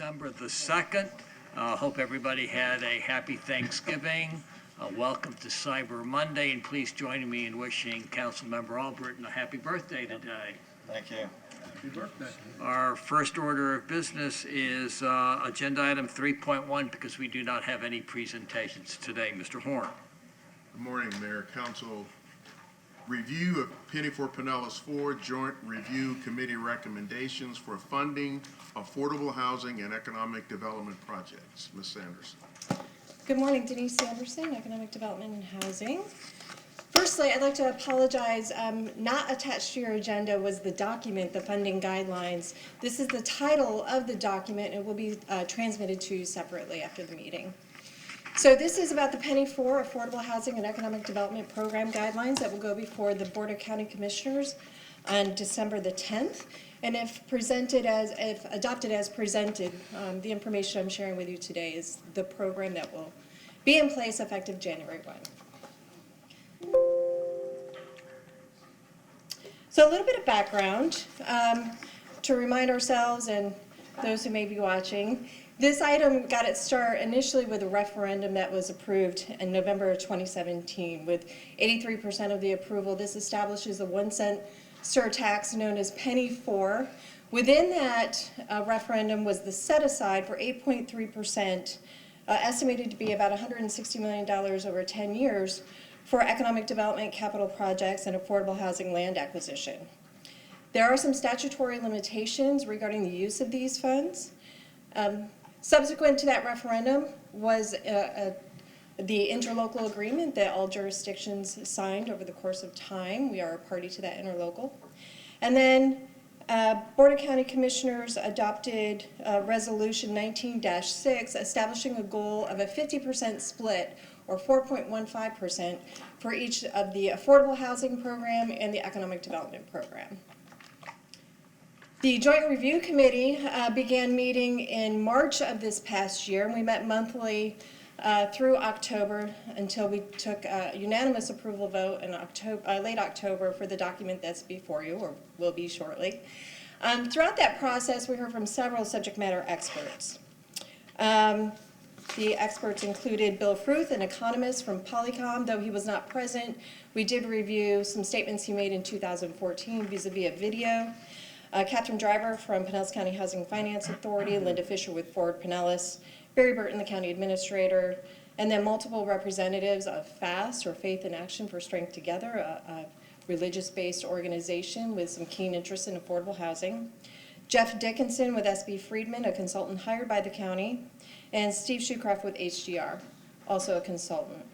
December the 2nd. Hope everybody had a happy Thanksgiving. Welcome to Cyber Monday, and please join me in wishing Councilmember Albritton a happy birthday today. Thank you. Happy birthday. Our first order of business is agenda item 3.1 because we do not have any presentations today. Mr. Horn. Good morning, Mayor, Council. Review of Penny for Pinellas 4 Joint Review Committee recommendations for funding affordable housing and economic development projects. Ms. Sanderson. Good morning, Denise Sanderson, Economic Development and Housing. Firstly, I'd like to apologize. Not attached to your agenda was the document, the funding guidelines. This is the title of the document and will be transmitted to you separately after the meeting. So this is about the Penny for Affordable Housing and Economic Development Program guidelines that will go before the Board of County Commissioners on December the 10th. And if adopted as presented, the information I'm sharing with you today is the program that will be in place effective January 1. So a little bit of background to remind ourselves and those who may be watching. This item got its start initially with a referendum that was approved in November of 2017 with 83% of the approval. This establishes a 1-cent surtax known as Penny 4. Within that referendum was the set aside for 8.3%, estimated to be about $160 million over 10 years for economic development, capital projects, and affordable housing land acquisition. There are some statutory limitations regarding the use of these funds. Subsequent to that referendum was the interlocal agreement that all jurisdictions signed over the course of time. We are a party to that interlocal. And then Board of County Commissioners adopted Resolution 19-6, establishing a goal of a 50% split, or 4.15%, for each of the Affordable Housing Program and the Economic Development Program. The Joint Review Committee began meeting in March of this past year, and we met monthly through October until we took a unanimous approval vote in late October for the document that's before you, or will be shortly. Throughout that process, we heard from several subject matter experts. The experts included Bill Fruth, an economist from Polycom. Though he was not present, we did review some statements he made in 2014 vis-a-vis a video. Catherine Driver from Pinellas County Housing Finance Authority, Linda Fisher with Forward Pinellas, Barry Burton, the county administrator, and then multiple representatives of FAST, or Faith in Action for Strength Together, a religious-based organization with some keen interest in affordable housing. Jeff Dickinson with SB Friedman, a consultant hired by the county, and Steve Shoecraft with HDR, also a consultant.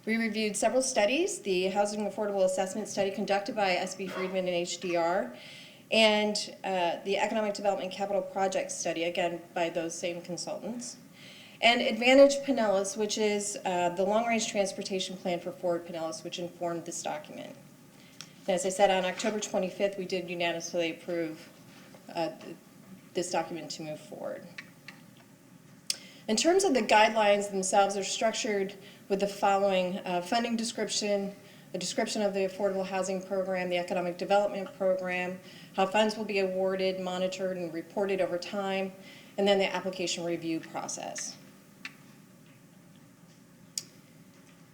We reviewed several studies, the Housing Affordable Assessment Study conducted by SB Friedman and HDR, and the Economic Development Capital Project Study, again by those same consultants, and Advantage Pinellas, which is the long-range transportation plan for Forward Pinellas, which informed this document. And as I said, on October 25th, we did unanimously approve this document to move forward. In terms of the guidelines themselves, they're structured with the following funding description, a description of the Affordable Housing Program, the Economic Development Program, how funds will be awarded, monitored, and reported over time, and then the application review process.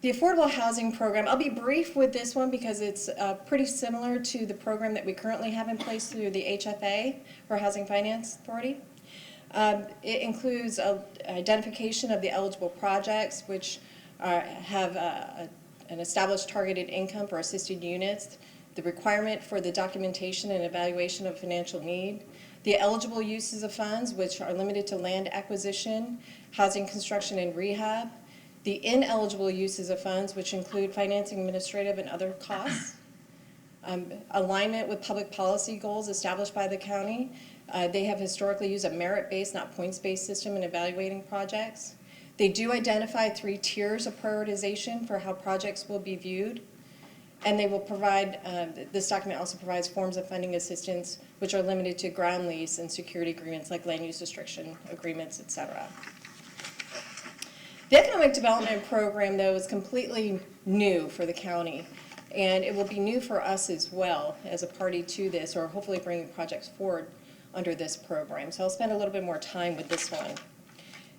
The Affordable Housing Program, I'll be brief with this one because it's pretty similar to the program that we currently have in place through the HFA, or Housing Finance Authority. It includes identification of the eligible projects, which have an established targeted income for assisted units, the requirement for the documentation and evaluation of financial need, the eligible uses of funds, which are limited to land acquisition, housing construction and rehab, the ineligible uses of funds, which include financing, administrative, and other costs, alignment with public policy goals established by the county. They have historically used a merit-based, not points-based system in evaluating projects. They do identify 3 tiers of prioritization for how projects will be viewed. And they will provide, this document also provides forms of funding assistance which are limited to ground lease and security agreements like land use restriction agreements, et cetera. The Economic Development Program, though, is completely new for the county. And it will be new for us as well as a party to this, or hopefully bringing projects forward under this program. So I'll spend a little bit more time with this one.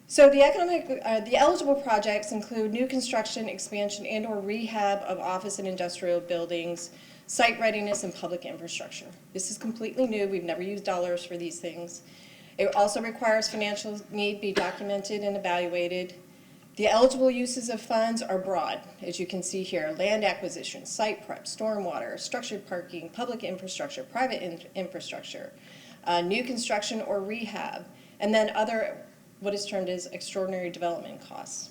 So the eligible projects include new construction, expansion, and/or rehab of office and industrial buildings, site readiness, and public infrastructure. This is completely new. We've never used dollars for these things. It also requires financial need be documented and evaluated. The eligible uses of funds are broad, as you can see here: land acquisition, site prep, stormwater, structured parking, public infrastructure, private infrastructure, new construction or rehab, and then other, what is termed as extraordinary development costs.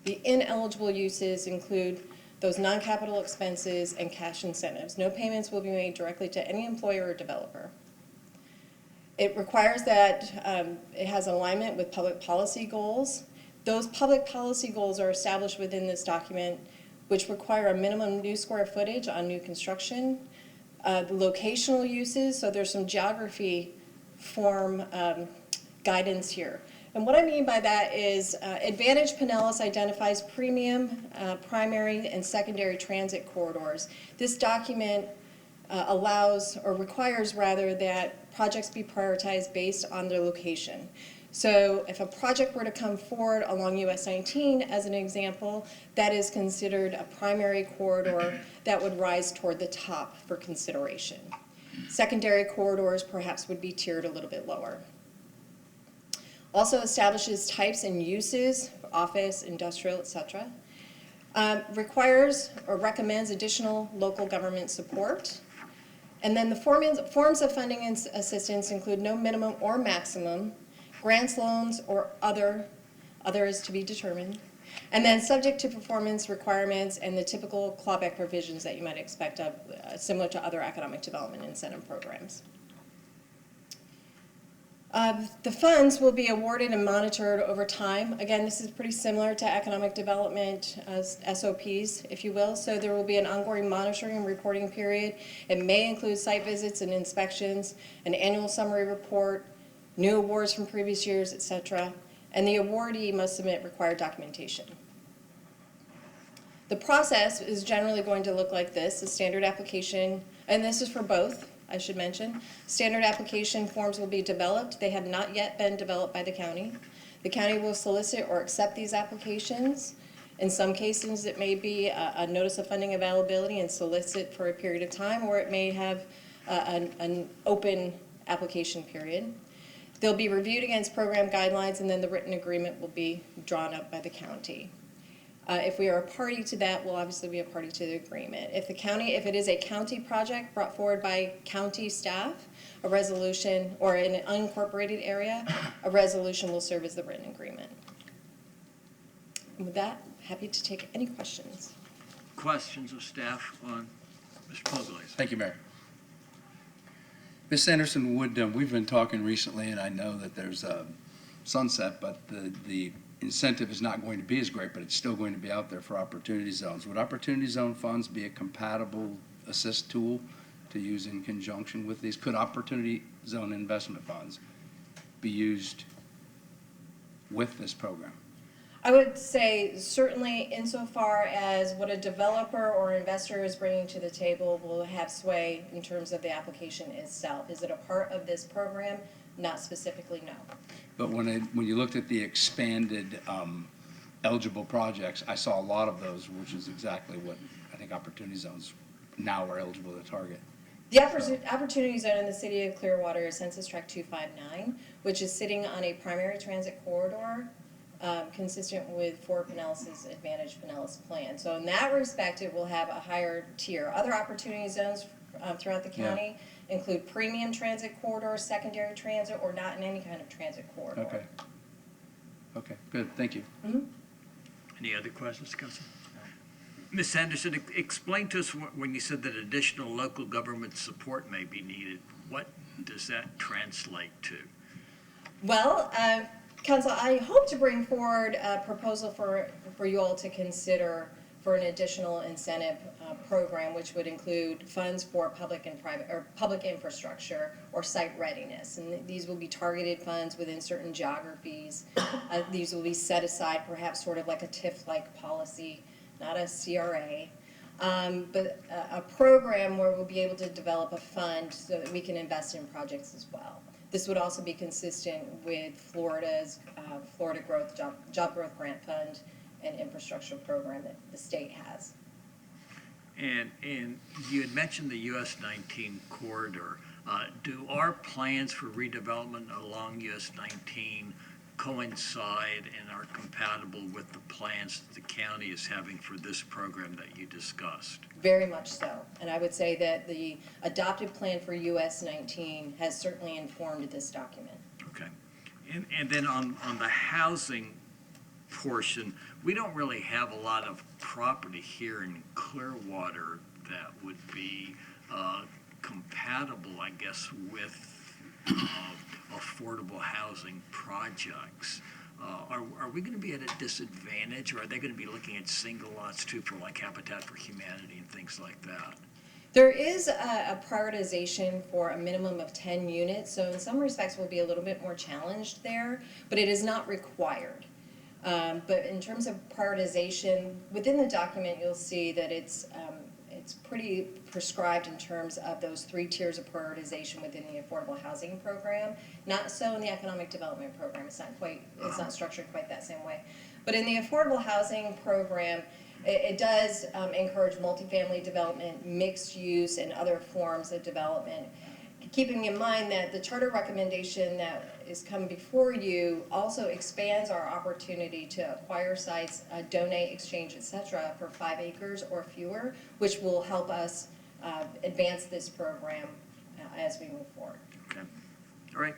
The ineligible uses include those non-capital expenses and cash incentives. No payments will be made directly to any employer or developer. It requires that it has alignment with public policy goals. Those public policy goals are established within this document, which require a minimum new square footage on new construction. The locational uses, so there's some geography form guidance here. And what I mean by that is Advantage Pinellas identifies premium, primary, and secondary transit corridors. This document allows, or requires rather, that projects be prioritized based on their location. So if a project were to come forward along US 19 as an example, that is considered a primary corridor that would rise toward the top for consideration. Secondary corridors perhaps would be tiered a little bit lower. Also establishes types and uses, office, industrial, etc. Requires or recommends additional local government support. And then the forms of funding and assistance include no minimum or maximum, grants, loans, or other is to be determined, and then subject to performance requirements and the typical clawback provisions that you might expect of, similar to other economic development incentive programs. The funds will be awarded and monitored over time. Again, this is pretty similar to economic development SOPs, if you will. So there will be an ongoing monitoring and reporting period. It may include site visits and inspections, an annual summary report, new awards from previous years, etc. And the awardee must submit required documentation. The process is generally going to look like this: a standard application, and this is for both, I should mention. Standard application forms will be developed. They have not yet been developed by the county. The county will solicit or accept these applications. In some cases, it may be a notice of funding availability and solicit for a period of time, or it may have an open application period. They'll be reviewed against program guidelines, and then the written agreement will be drawn up by the county. If we are a party to that, we'll obviously be a party to the agreement. If it is a county project brought forward by county staff, a resolution, or in an unincorporated area, a resolution will serve as the written agreement. And with that, happy to take any questions. Questions of staff on Mr. Pugliese? Thank you, Mayor. Ms. Anderson, we've been talking recently, and I know that there's a sunset, but the incentive is not going to be as great, but it's still going to be out there for opportunity zones. Would opportunity zone funds be a compatible assist tool to use in conjunction with these? Could opportunity zone investment funds be used with this program? I would say certainly insofar as what a developer or investor is bringing to the table will have sway in terms of the application itself. Is it a part of this program? Not specifically, no. But when you looked at the expanded eligible projects, I saw a lot of those, which is exactly what I think opportunity zones now are eligible to target. The opportunity zone in the city of Clearwater is Census Tract 259, which is sitting on a primary transit corridor consistent with Fort Pinellas' Advantage Pinellas plan. So in that respect, it will have a higher tier. Other opportunity zones throughout the county include premium transit corridor, secondary transit, or not in any kind of transit corridor. Okay. Okay, good, thank you. Mm-hmm. Any other questions, Council? Ms. Anderson, explain to us when you said that additional local government support may be needed. What does that translate to? Well, Council, I hope to bring forward a proposal for you all to consider for an additional incentive program, which would include funds for public and private, or public infrastructure or site readiness. And these will be targeted funds within certain geographies. These will be set aside, perhaps sort of like a TIF-like policy, not a CRA. but a program where we'll be able to develop a fund so that we can invest in projects as well. This would also be consistent with Florida's Florida Job Growth Grant Fund and infrastructure program that the state has. And you had mentioned the US 19 corridor. Do our plans for redevelopment along US 19 coincide and are compatible with the plans that the county is having for this program that you discussed? Very much so. And I would say that the adopted plan for US 19 has certainly informed this document. Okay. And then on the housing portion, we don't really have a lot of property here in Clearwater that would be compatible, I guess, with affordable housing projects. Are we going to be at a disadvantage, or are they going to be looking at single lots too for like Habitat for Humanity and things like that? There is a prioritization for a minimum of 10 units, so in some respects we'll be a little bit more challenged there, but it is not required. But in terms of prioritization, within the document you'll see that it's pretty prescribed in terms of those 3 tiers of prioritization within the affordable housing program. Not so in the economic development program. It's not structured quite that same way. But in the affordable housing program, it does encourage multifamily development, mixed use, and other forms of development. Keeping in mind that the charter recommendation that is coming before you also expands our opportunity to acquire sites, donate, exchange, etc. for 5 acres or fewer, which will help us advance this program as we move forward. Okay. All right.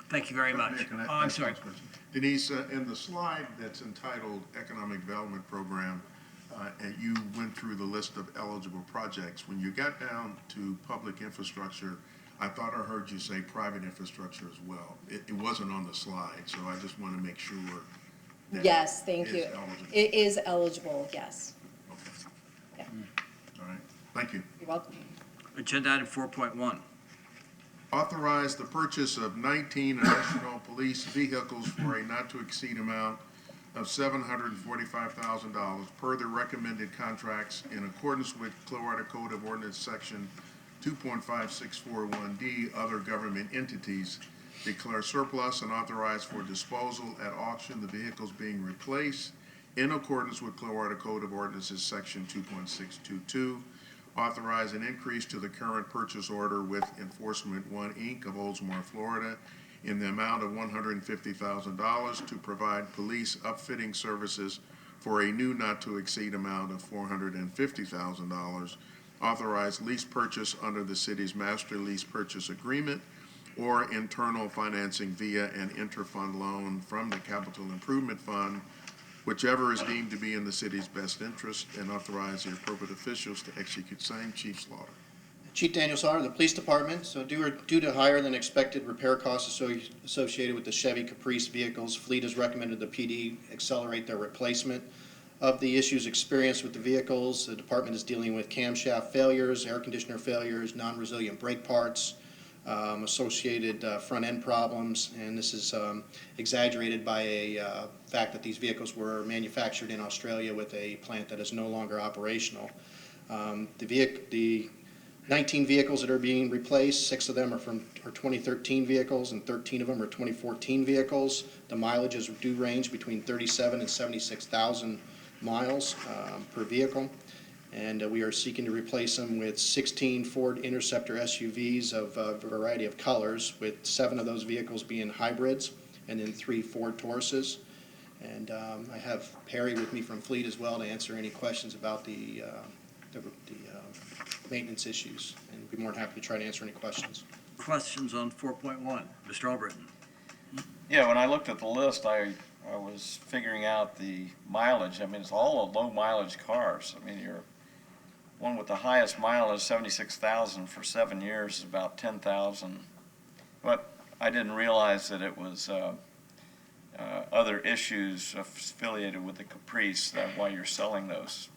Thank you very much. Mayor, can I I'm ask sorry. one question? Denise, in the slide that's entitled Economic Development Program, and you went through the list of eligible projects. When you got down to public infrastructure, I thought I heard you say private infrastructure as well. It wasn't on the slide, so I just want to make sure that Yes, thank is you. eligible. It is eligible, yes. Okay. Yeah. All right. Thank you. You're welcome. Agenda item 4.1. Authorize the purchase of 19 additional police vehicles for a not-to-exceed amount of $745,000 per the recommended contracts in accordance with Clearwater Code of Ordinance Section 2.5641D, other government entities, declare surplus and authorize for disposal at auction the vehicles being replaced in accordance with Clearwater Code of Ordinances Section 2.622, authorize an increase to the current purchase order with Enforcement One, Inc. of Oldsmar, Florida, in the amount of $150,000 to provide police upfitting services for a new not-to-exceed amount of $450,000, authorize lease purchase under the city's master lease purchase agreement or internal financing via an interfund loan from the Capital Improvement Fund, whichever is deemed to be in the city's best interest, and authorize the appropriate officials to execute same. Chief Slaughter. Chief Daniel Sauter, the Police Department. So due to higher than expected repair costs associated with the Chevy Caprice vehicles, Fleet has recommended the PD accelerate their replacement. Of the issues experienced with the vehicles, the department is dealing with camshaft failures, air conditioner failures, non-resilient brake parts, associated front end problems, and this is exaggerated by a fact that these vehicles were manufactured in Australia with a plant that is no longer operational. The 19 vehicles that are being replaced, 6 of them are 2013 vehicles and 13 of them are 2014 vehicles. The mileages do range between 37 and 76,000 miles per vehicle. And we are seeking to replace them with 16 Ford Interceptor SUVs of a variety of colors, with 7 of those vehicles being hybrids and then 3 Ford Tauruses. And I have Perry with me from Fleet as well to answer any questions about the maintenance issues, and be more than happy to try to answer any questions. Questions on 4.1. Mr. Albritton. Yeah, when I looked at the list, I was figuring out the mileage. I mean, it's all low mileage cars. I mean, your one with the highest mileage, 76,000 for 7 years, is about 10,000. But I didn't realize that it was other issues affiliated with the Caprice, that why you're selling those.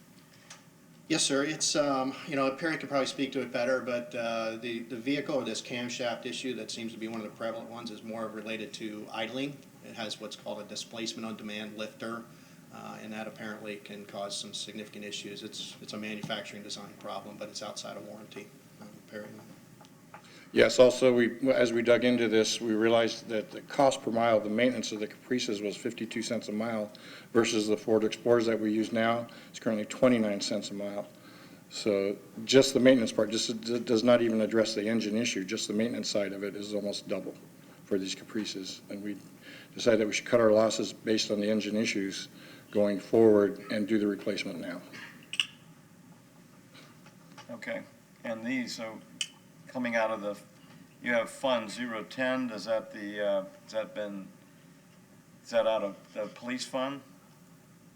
Yes, sir. It's, Perry could probably speak to it better, but the vehicle, or this camshaft issue that seems to be one of the prevalent ones, is more related to idling. It has what's called a displacement on demand lifter. and that apparently can cause some significant issues. It's a manufacturing design problem, but it's outside of warranty. Apparently. Yes, also, as we dug into this, we realized that the cost per mile, the maintenance of the Caprices was 52 cents a mile versus the Ford Explorers that we use now is currently 29 cents a mile. So just the maintenance part does not even address the engine issue. Just the maintenance side of it is almost double for these Caprices. And we decided that we should cut our losses based on the engine issues going forward and do the replacement now. Okay, and these, so coming out of you have Fund 010, is that out of the police fund?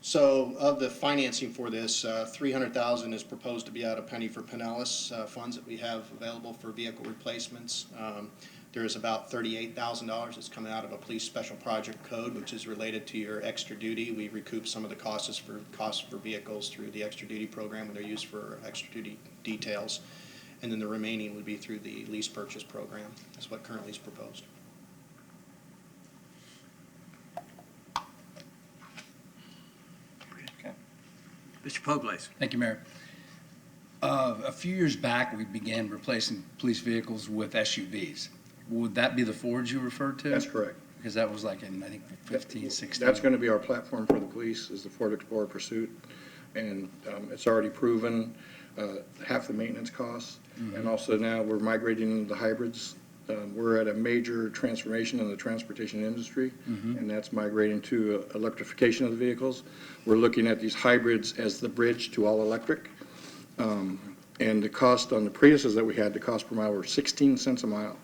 So of the financing for this, $300,000 is proposed to be out of Penny for Pinellas funds that we have available for vehicle replacements. There is about $38,000 that's coming out of a police special project code, which is related to your extra duty. We recoup some of the costs for vehicles through the extra duty program when they're used for extra duty details. And then the remaining would be through the lease purchase program. That's what currently is proposed. Mr. Poglace. Thank you, Mayor. A few years back, we began replacing police vehicles with SUVs. Would that be the Fords you referred to? That's correct. Because that was like in, I think, 15, 16. That's going to be our platform for the police, is the Ford Explorer Pursuit. And it's already proven half the maintenance costs. And also now we're migrating the hybrids. We're at a major transformation in the transportation industry, and that's migrating to electrification of the vehicles. We're looking at these hybrids as the bridge to all electric. And the cost on the Priuses that we had, the cost per mile were 16 cents a mile.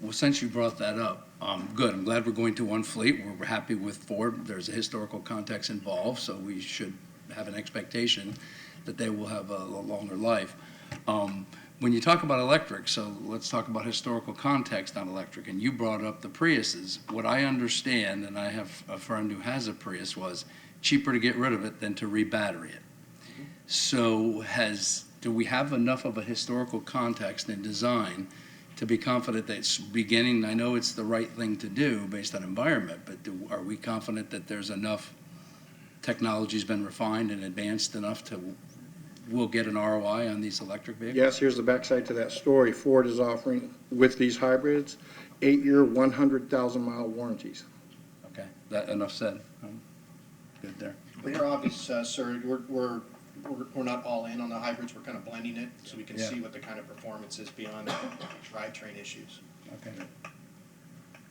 Well, since you brought that up, good. I'm glad we're going to one fleet. We're happy with Ford. There's a historical context involved, so we should have an expectation that they will have a longer life. When you talk about electric, so let's talk about historical context on electric, and you brought up the Priuses. What I understand, and I have a friend who has a Prius, was cheaper to get rid of it than to re-battery it. So do we have enough of a historical context and design to be confident that it's beginning? I know it's the right thing to do based on environment, but are we confident that there's enough technology's been refined and advanced enough we'll get an ROI on these electric vehicles? Yes, here's the backside to that story. Ford is offering, with these hybrids, 8-year, 100,000-mile warranties. Okay, that enough said. Good there. We're obvious, sir, we're not all in on the hybrids. We're kind of blending it so we can Yeah. see what the kind of performance is beyond the drivetrain issues. Okay.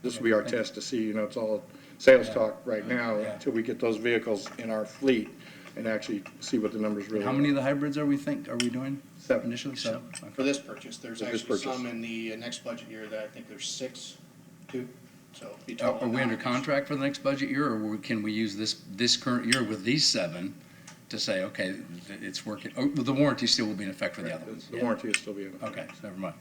This will be our test to see, it's all sales Yeah. talk right now Yeah. until we get those vehicles in our fleet and actually see what the numbers really are. How many of the hybrids are we doing? 7. Initially, 7? Okay. For this purchase, there's For this actually purchase. some in the next budget year that I think there's 6, 2, so it'd be Are total we under 9. contract for the next budget year, or can we use this current year with these 7 to say, okay, it's working? Oh, the warranty still will be in effect for the other ones? The Yeah. warranty is still being. Okay, so never mind.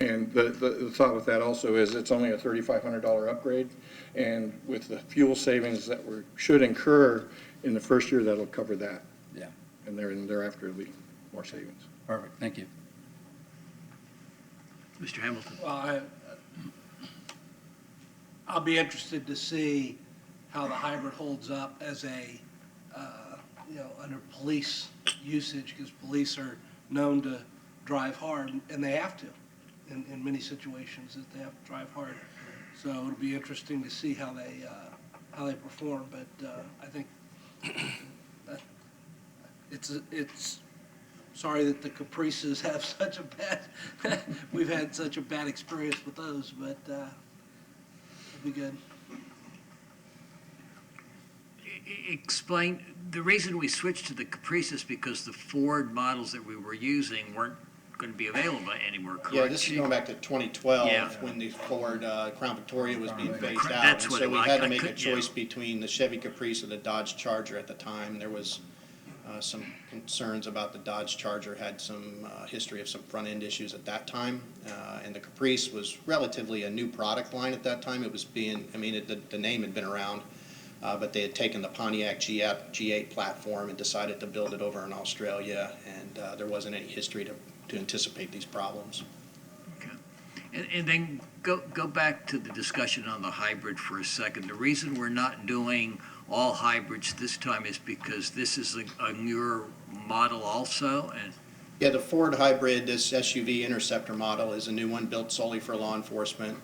And the thought with that also is it's only a $3,500 upgrade, and with the fuel savings that we should incur in the first year, that'll cover that. Yeah. And thereafter, it'll be more savings. Perfect, thank you. Mr. Hamilton. Well, I'll be interested to see how the hybrid holds up as under police usage, because police are known to drive hard, and they have to, in many situations, that they have to drive hard. So it'll be interesting to see how they perform, but I think it's sorry that the Caprices have such a bad, we've had such a bad experience with those, but it'll be good. Explain, the reason we switched to the Caprice is because the Ford models that we were using weren't going to be available anymore, correct? Yeah, this is going back to 2012, Yeah. when the Ford Crown Victoria was being phased out. That's And what so it we was. had I to make a couldn't- yeah. choice between the Chevy Caprice and the Dodge Charger at the time. There was some concerns about the Dodge Charger had some history of some front-end issues at that time. And the Caprice was relatively a new product line at that time. It was being, the name had been around, but they had taken the Pontiac G8 platform and decided to build it over in Australia, and there wasn't any history to anticipate these problems. Okay. And then go back to the discussion on the hybrid for a second. The reason we're not doing all hybrids this time is because this is a newer model also, and Yeah, the Ford hybrid, this SUV Interceptor model is a new one built solely for law enforcement.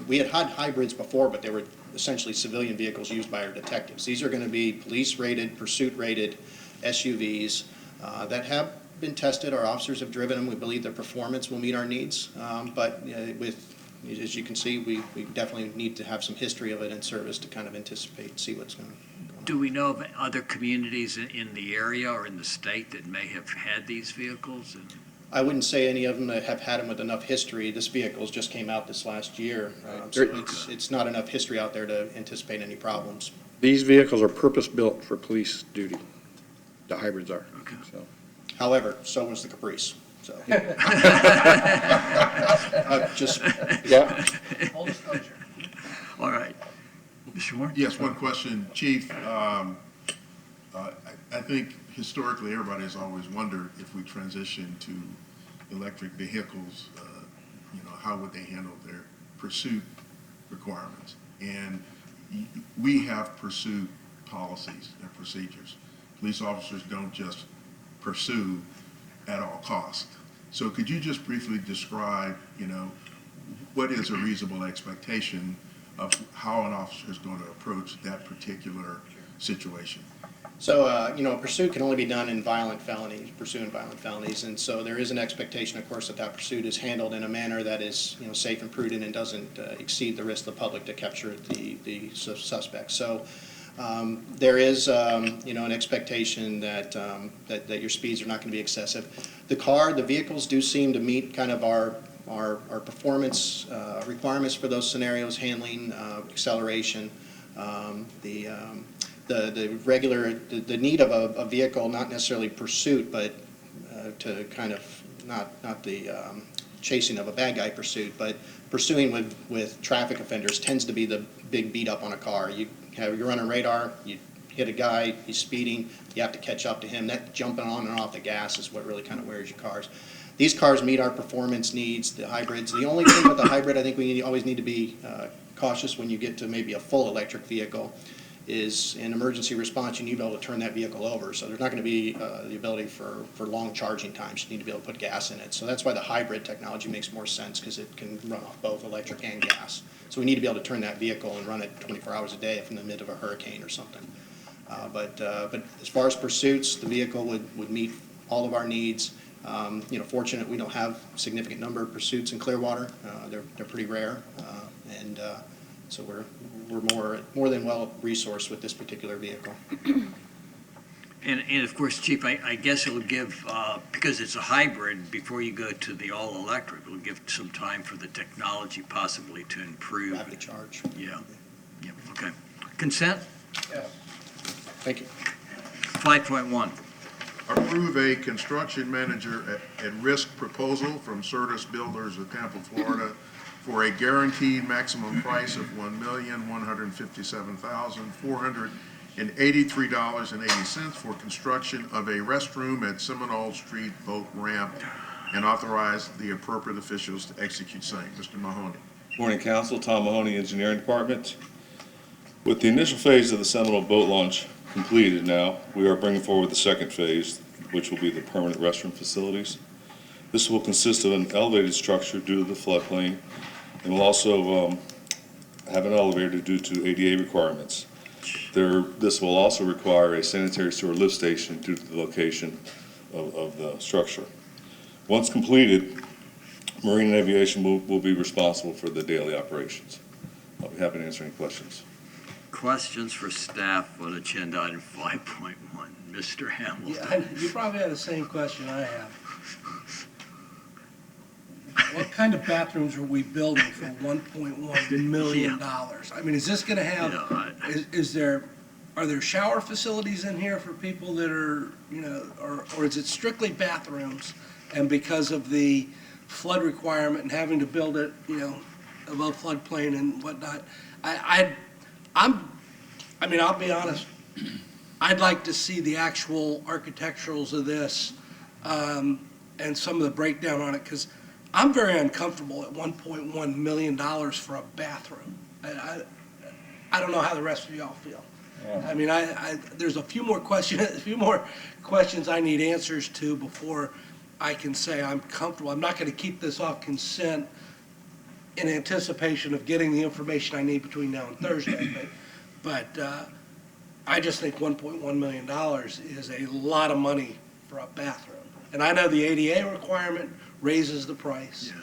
We had hybrids before, but they were essentially civilian vehicles used by our detectives. These are going to be police-rated, pursuit-rated SUVs that have been tested. Our officers have driven them. We believe their performance will meet our needs. As you can see, we definitely need to have some history of it in service to kind of anticipate and see what's going to. do we know of other communities in the area or in the state that may have had these vehicles? And I wouldn't say any of them that have had them with enough history. This vehicle's just came out this last year, so it's not enough history out there to anticipate any problems. These vehicles are purpose-built for police duty. The hybrids are. Okay. So. However, so was the Caprice, so. Just, Yeah. Full disclosure. all right. Mr. Warren? Yes, one question, Chief. I think historically, everybody has always wondered if we transition to electric vehicles, how would they handle their pursuit requirements? And we have pursuit policies and procedures. Police officers don't just pursue at all cost. So could you just briefly describe, what is a reasonable expectation of how an officer is going to approach that particular situation? so, pursuit can only be done in violent felonies, pursuing violent felonies, and so there is an expectation, of course, that pursuit is handled in a manner that is, safe and prudent and doesn't exceed the risk to the public to capture the suspect. So, there is, an expectation that your speeds are not going to be excessive. The vehicles do seem to meet kind of our performance requirements for those scenarios: handling, acceleration, the need of a vehicle, not necessarily pursuit, but to kind of not the chasing of a bad guy pursuit, but pursuing with traffic offenders tends to be the big beat up on a car. You're running radar, you hit a guy, he's speeding, you have to catch up to him. That jumping on and off the gas is what really kind of wears your cars. These cars meet our performance needs, the hybrids. The only thing with the hybrid, I think we always need to be cautious when you get to maybe a full electric vehicle, is in emergency response, you need to be able to turn that vehicle over. So there's not going to be the ability for long charging times. You need to be able to put gas in it. So that's why the hybrid technology makes more sense, because it can run off both electric and gas. So we need to be able to turn that vehicle and run it 24 hours a day if in the middle of a hurricane or something. But as far as pursuits, the vehicle would meet all of our needs. Fortunate we don't have a significant number of pursuits in Clearwater. They're pretty rare, and so we're more than well resourced with this particular vehicle. And of course, Chief, I guess it'll give, because it's a hybrid, before you go to the all-electric, it'll give some time for the technology possibly to improve. Rapid charge. Yeah, okay. Consent? Thank you. 5.1. Approve a construction manager at risk proposal from Certus Builders of Tampa, Florida, for a guaranteed maximum price of $1,157,483.80 for construction of a restroom at Seminole Street Boat Ramp, and authorize the appropriate officials to execute same. Mr. Mahoney. Morning, Council. Tom Mahoney, Engineering Department. With the initial phase of the Seminole boat launch completed now, we are bringing forward the second phase, which will be the permanent restroom facilities. This will consist of an elevated structure due to the floodplain, and will also have an elevator due to ADA requirements. This will also require a sanitary sewer lift station due to the location of the structure. Once completed, Marine and Aviation will be responsible for the daily operations. I'll be happy to answer any questions. Questions for staff on agenda item 5.1. Mr. Hamilton. Yeah, you probably have the same question I have. What kind of bathrooms are we building for $1.1 million? I mean, is this gonna have, are there shower facilities in here for people that are, or is it strictly bathrooms? And because of the flood requirement and having to build it, above floodplain and whatnot, I'll be honest, I'd like to see the actual architecturals of this and some of the breakdown on it, because I'm very uncomfortable at $1.1 million for a bathroom. I don't know how the rest of y'all feel. Yeah. I mean, there's a few more questions I need answers to before I can say I'm comfortable. I'm not gonna keep this off consent in anticipation of getting the information I need between now and Thursday, but I just think $1.1 million is a lot of money for a bathroom. And I know the ADA requirement raises the price.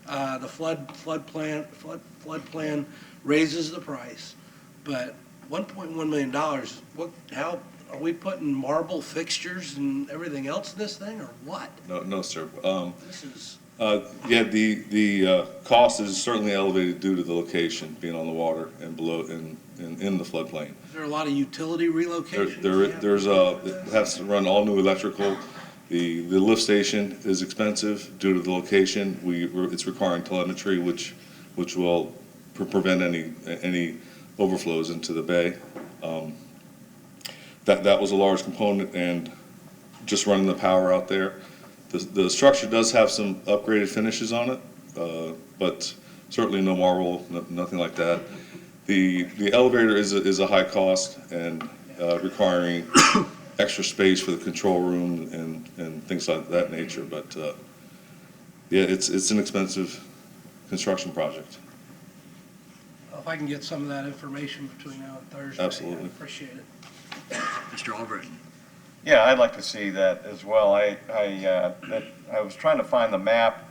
The flood plan raises the price, but $1.1 million, how, are we putting marble fixtures and everything else in this thing, or what? No, sir. This is, Yeah, the cost is certainly elevated due to the location, being on the water and below, in the floodplain. is there a lot of utility relocation? There's it has to run all new electrical. The lift station is expensive due to the location. It's requiring telemetry, which will prevent any overflows into the bay. That was a large component, and just running the power out there. The structure does have some upgraded finishes on it, but certainly no marble, nothing like that. The elevator is a high cost and requiring extra space for the control room and things like that nature. But yeah, it's an expensive construction project. If I can get some of that information between now and Thursday, Absolutely. I appreciate it. Mr. Albritton? Yeah, I'd like to see that as well. I was trying to find the map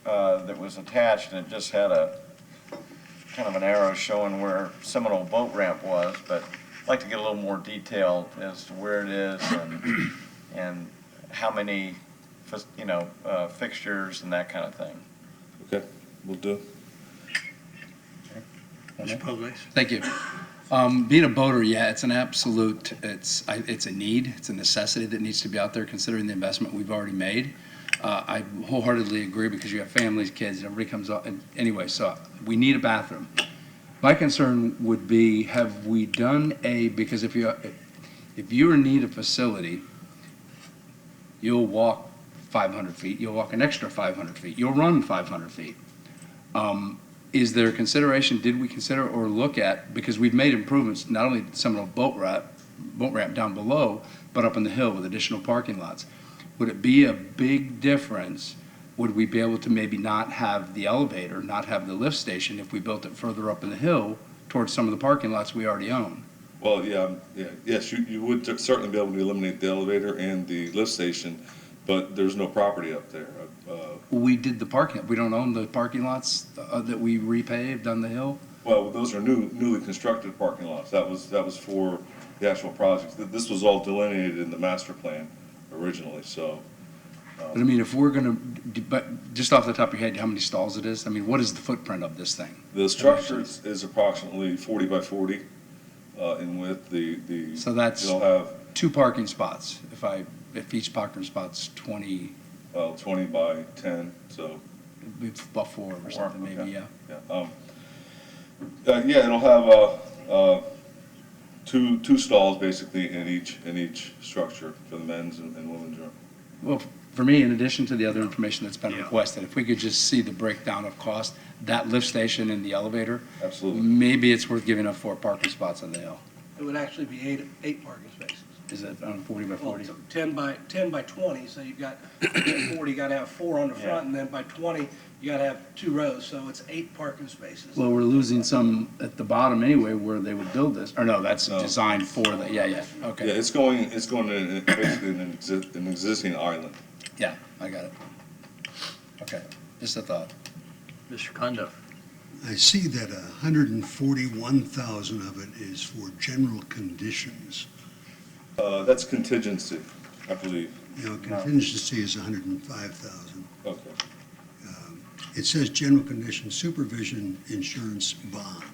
that was attached, and it just had a kind of an arrow showing where Seminole Boat Ramp was, but I'd like to get a little more detail as to where it is and how many, fixtures and that kind of thing. Okay, we'll do. Mr. Pugliese? Thank you. Being a boater, yeah, it's an absolute, it's a need, it's a necessity that needs to be out there considering the investment we've already made. I wholeheartedly agree because you have families, kids, and everybody comes up, and anyway, so we need a bathroom. My concern would be, have we done because if you're in need of facility, you'll walk 500 feet, you'll walk an extra 500 feet, you'll run 500 feet. Is there consideration, did we consider or look at, because we've made improvements, not only some of the boat ramp down below, but up on the hill with additional parking lots. Would it be a big difference? Would we be able to maybe not have the elevator, not have the lift station if we built it further up in the hill towards some of the parking lots we already own? Well, yes, you would certainly be able to eliminate the elevator and the lift station, but there's no property up there. We did the parking, we don't own the parking lots that we repaved on the hill? Well, those are newly constructed parking lots. That was for the actual projects. This was all delineated in the master plan originally, so. But I mean, if we're gonna, but just off the top of your head, how many stalls it is? I mean, what is the footprint of this thing? The structure is approximately 40 by 40 in width. So that's You'll have 2 parking spots, if each parking spot's 20, 20 by 10, so. about 4 or something, maybe, okay. yeah. Yeah, it'll have two stalls basically in each structure for the men's and women's room. Well, for me, in addition to the other information that's been Yeah. requested, if we could just see the breakdown of cost, that lift station and the elevator, Absolutely. maybe it's worth giving up 4 parking spots on the hill. It would actually be eight parking spaces. Is it on 40 by Well, 40? 10 by 20, so you've got 40, you gotta have 4 on the front, and then by 20, you gotta have 2 rows, so it's 8 parking spaces. Well, we're losing some at the bottom anyway where they would build this, or no, that's No. designed for the, yeah, Yeah, okay. it's going to basically an existing island. Yeah, I got it. Okay, just a thought. Mr. Cundiff? I see that 141,000 of it is for general conditions. That's contingency, I believe. You know, contingency is 105,000. Okay. It says general condition supervision insurance bond.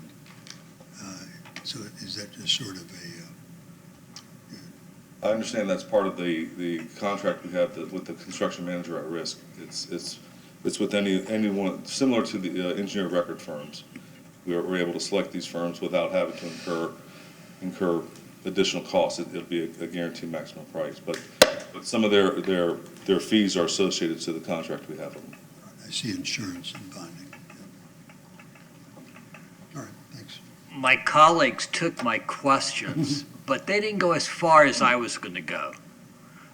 So is that just sort of I understand that's part of the contract we have with the construction manager at risk. It's with anyone, similar to the engineer record firms. We're able to select these firms without having to incur additional costs. It'll be a guaranteed maximum price, but some of their fees are associated to the contract we have with them. I see insurance and bonding. All right, thanks. my colleagues took my questions, but they didn't go as far as I was going to go.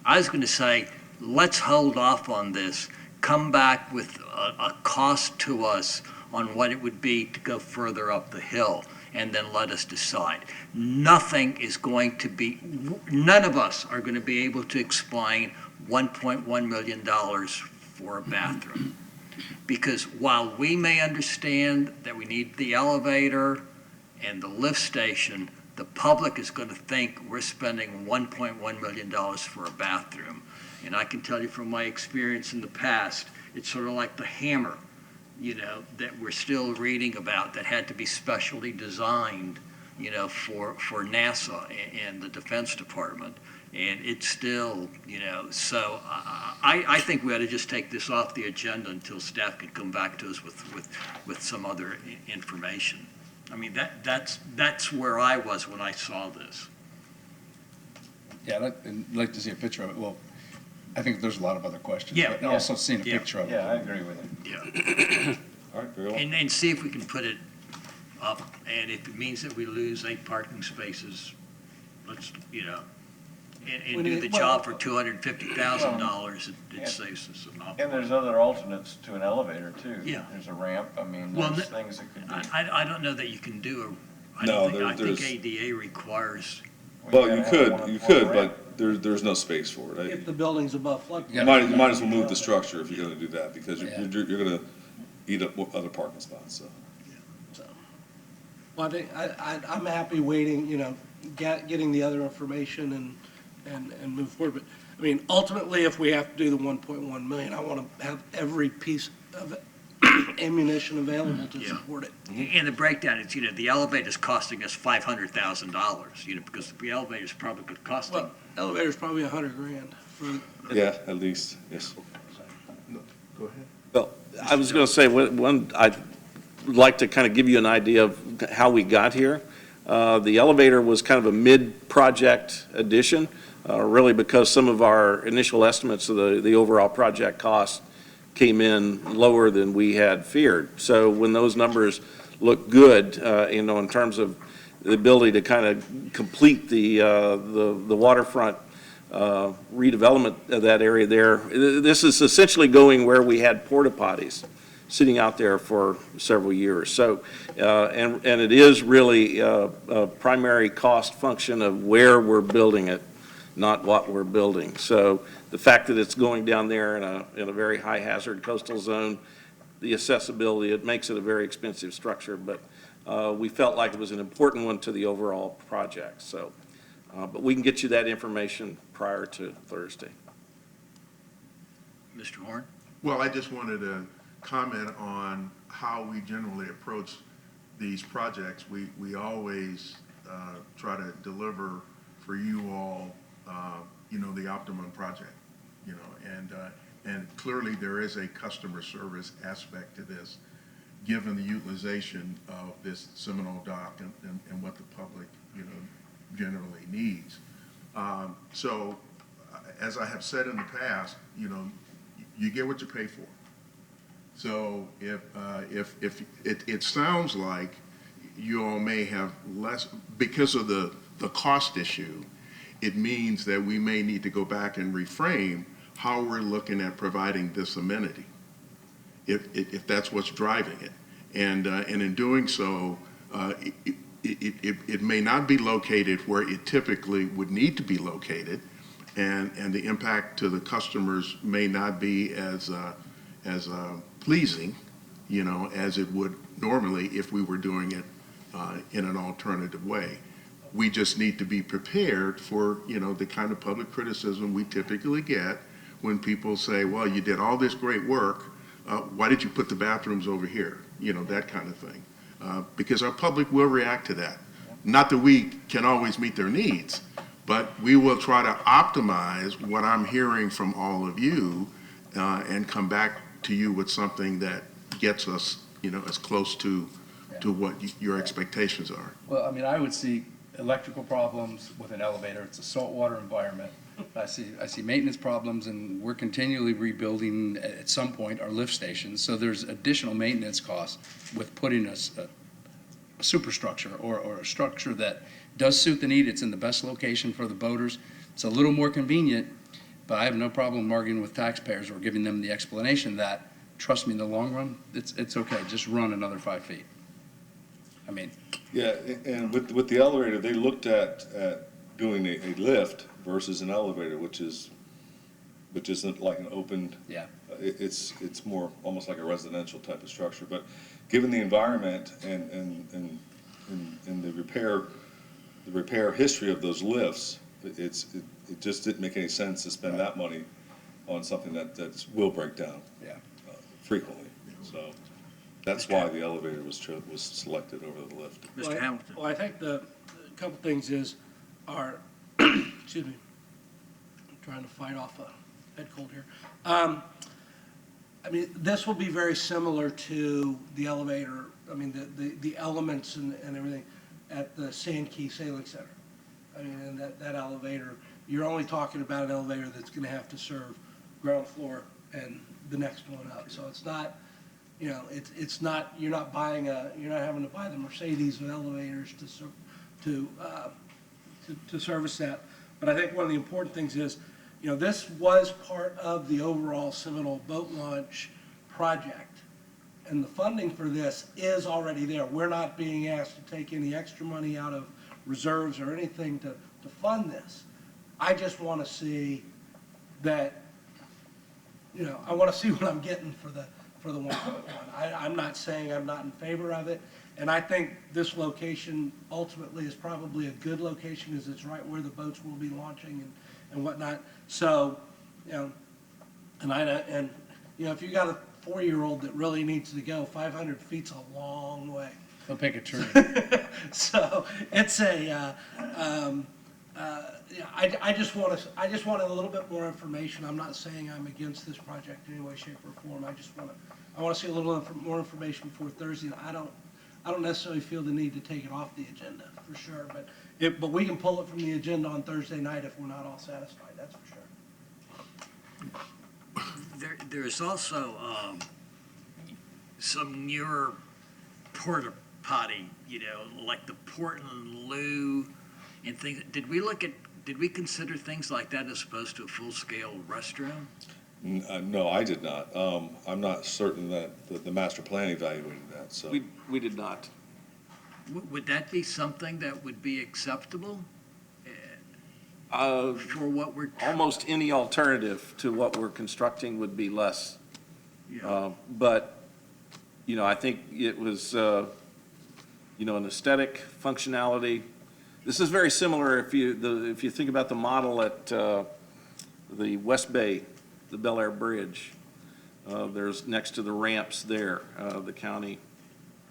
I was going to say, let's hold off on this, come back with a cost to us on what it would be to go further up the hill, and then let us decide. None of us are going to be able to explain $1.1 million for a bathroom. Because while we may understand that we need the elevator and the lift station, the public is going to think we're spending $1.1 million for a bathroom. And I can tell you from my experience in the past, it's sort of like the hammer, that we're still reading about that had to be specially designed, for NASA and the Defense Department. And it's still, so I think we ought to just take this off the agenda until staff can come back to us with some other information. I mean, that's where I was when I saw this. Yeah, I'd like to see a picture of it. Well, I think there's a lot of other questions. Yeah, But yeah, also seeing a yeah. picture of it. Yeah, I agree with it. Yeah. All right, very well. And see if we can put it up, and if it means that we lose 8 parking spaces, let's, and do the job for $250,000, it saves us an awful And there's lot. other alternates to an elevator too. Yeah. There's a ramp, I mean, Well, there's things that could be. I don't know that you can do No, I think there's- ADA requires, Well, gotta you have could, one you floor could, ramp. but there's no space for it. If the building's above flood. You might as well move the structure if you're gonna do that, because Yeah. you're gonna eat up other parking spots, so. Well, I think, I'm happy waiting, getting the other information and move forward. But, I mean, ultimately, if we have to do the 1.1 million, I want to have every piece of ammunition available to Yeah. support it. and the breakdown is, the elevator's costing us $500,000, because the elevator's probably going to cost them. Well, elevator's probably $100,000 for, Yeah, at least, yes. Go ahead. Well, I was going to say, I'd like to kind of give you an idea of how we got here. The elevator was kind of a mid-project addition, really because some of our initial estimates of the overall project cost came in lower than we had feared. So when those numbers look good, in terms of the ability to kind of complete the waterfront redevelopment of that area there, this is essentially going where we had porta potties sitting out there for several years. So, and it is really a primary cost function of where we're building it, not what we're building. So the fact that it's going down there in a very high hazard coastal zone, the accessibility, it makes it a very expensive structure, but we felt like it was an important one to the overall project. So, but we can get you that information prior to Thursday. Mr. Horn? Well, I just wanted to comment on how we generally approach these projects. We always try to deliver for you all, the optimum project, and clearly there is a customer service aspect to this, given the utilization of this Seminole dock and what the public, generally needs. So, as I have said in the past, you get what you pay for. So if it sounds like you all may have less, because of the cost issue, it means that we may need to go back and reframe how we're looking at providing this amenity, if that's what's driving it. And in doing so, it may not be located where it typically would need to be located, and the impact to the customers may not be as pleasing, as it would normally if we were doing it in an alternative way. We just need to be prepared for, the kind of public criticism we typically get when people say, well, you did all this great work, why did you put the bathrooms over here? That kind of thing. Because our public will react to that. Not that we can always meet their needs, but we will try to optimize what I'm hearing from all of you and come back to you with something that gets us, as close to what your expectations are. Well, I mean, I would see electrical problems with an elevator. It's a saltwater environment. I see maintenance problems, and we're continually rebuilding at some point our lift stations. So there's additional maintenance costs with putting superstructure or a structure that does suit the need. It's in the best location for the boaters. It's a little more convenient, but I have no problem arguing with taxpayers or giving them the explanation that, trust me, in the long run, it's okay, just run another 5 feet. I mean, Yeah, and with the elevator, they looked at doing a lift versus an elevator, which isn't like an open. Yeah. It's more almost like a residential type of structure, but given the environment and the repair history of those lifts, it just didn't make any sense to spend that money on something that will break down. Yeah. Frequently, so that's why the elevator was selected over the lift. Mr. Hamilton. Well, I think the couple things are, excuse me, I'm trying to fight off a head cold here. I mean, this will be very similar to the elevator, I mean, the elements and everything at the Sand Key Sailing Center. I mean, and that elevator, you're only talking about an elevator that's gonna have to serve ground floor and the next one up. So it's not, you know, it's not, you're not having to buy the Mercedes with elevators to service that. But I think one of the important things is, you know, this was part of the overall Seminole boat launch project. And the funding for this is already there. We're not being asked to take any extra money out of reserves or anything to fund this. I just want to see that, you know, I want to see what I'm getting for the 1.1. I'm not saying I'm not in favor of it. And I think this location ultimately is probably a good location because it's right where the boats will be launching and whatnot. So, you know, and you know, if you got a 4-year-old that really needs to go, 500 feet's a long way. they'll pick a tree. So it's yeah, I just want a little bit more information. I'm not saying I'm against this project in any way, shape, or form. I want to see a little more information before Thursday. And I don't necessarily feel the need to take it off the agenda for sure, but we can pull it from the agenda on Thursday night if we're not all satisfied. That's for sure. There's also some newer porta potty, you know, like the Portland Loo and things. Did we consider things like that as opposed to a full-scale restroom? No, I did not. I'm not certain that the master plan evaluated that, so. We did not. Would that be something that would be acceptable Uh, for what we're? Almost any alternative to what we're constructing would be less. Yeah. But, you know, I think it was, you know, an aesthetic functionality. This is very similar if you think about the model at the West Bay, the Bel Air Bridge. There's next to the ramps there, the county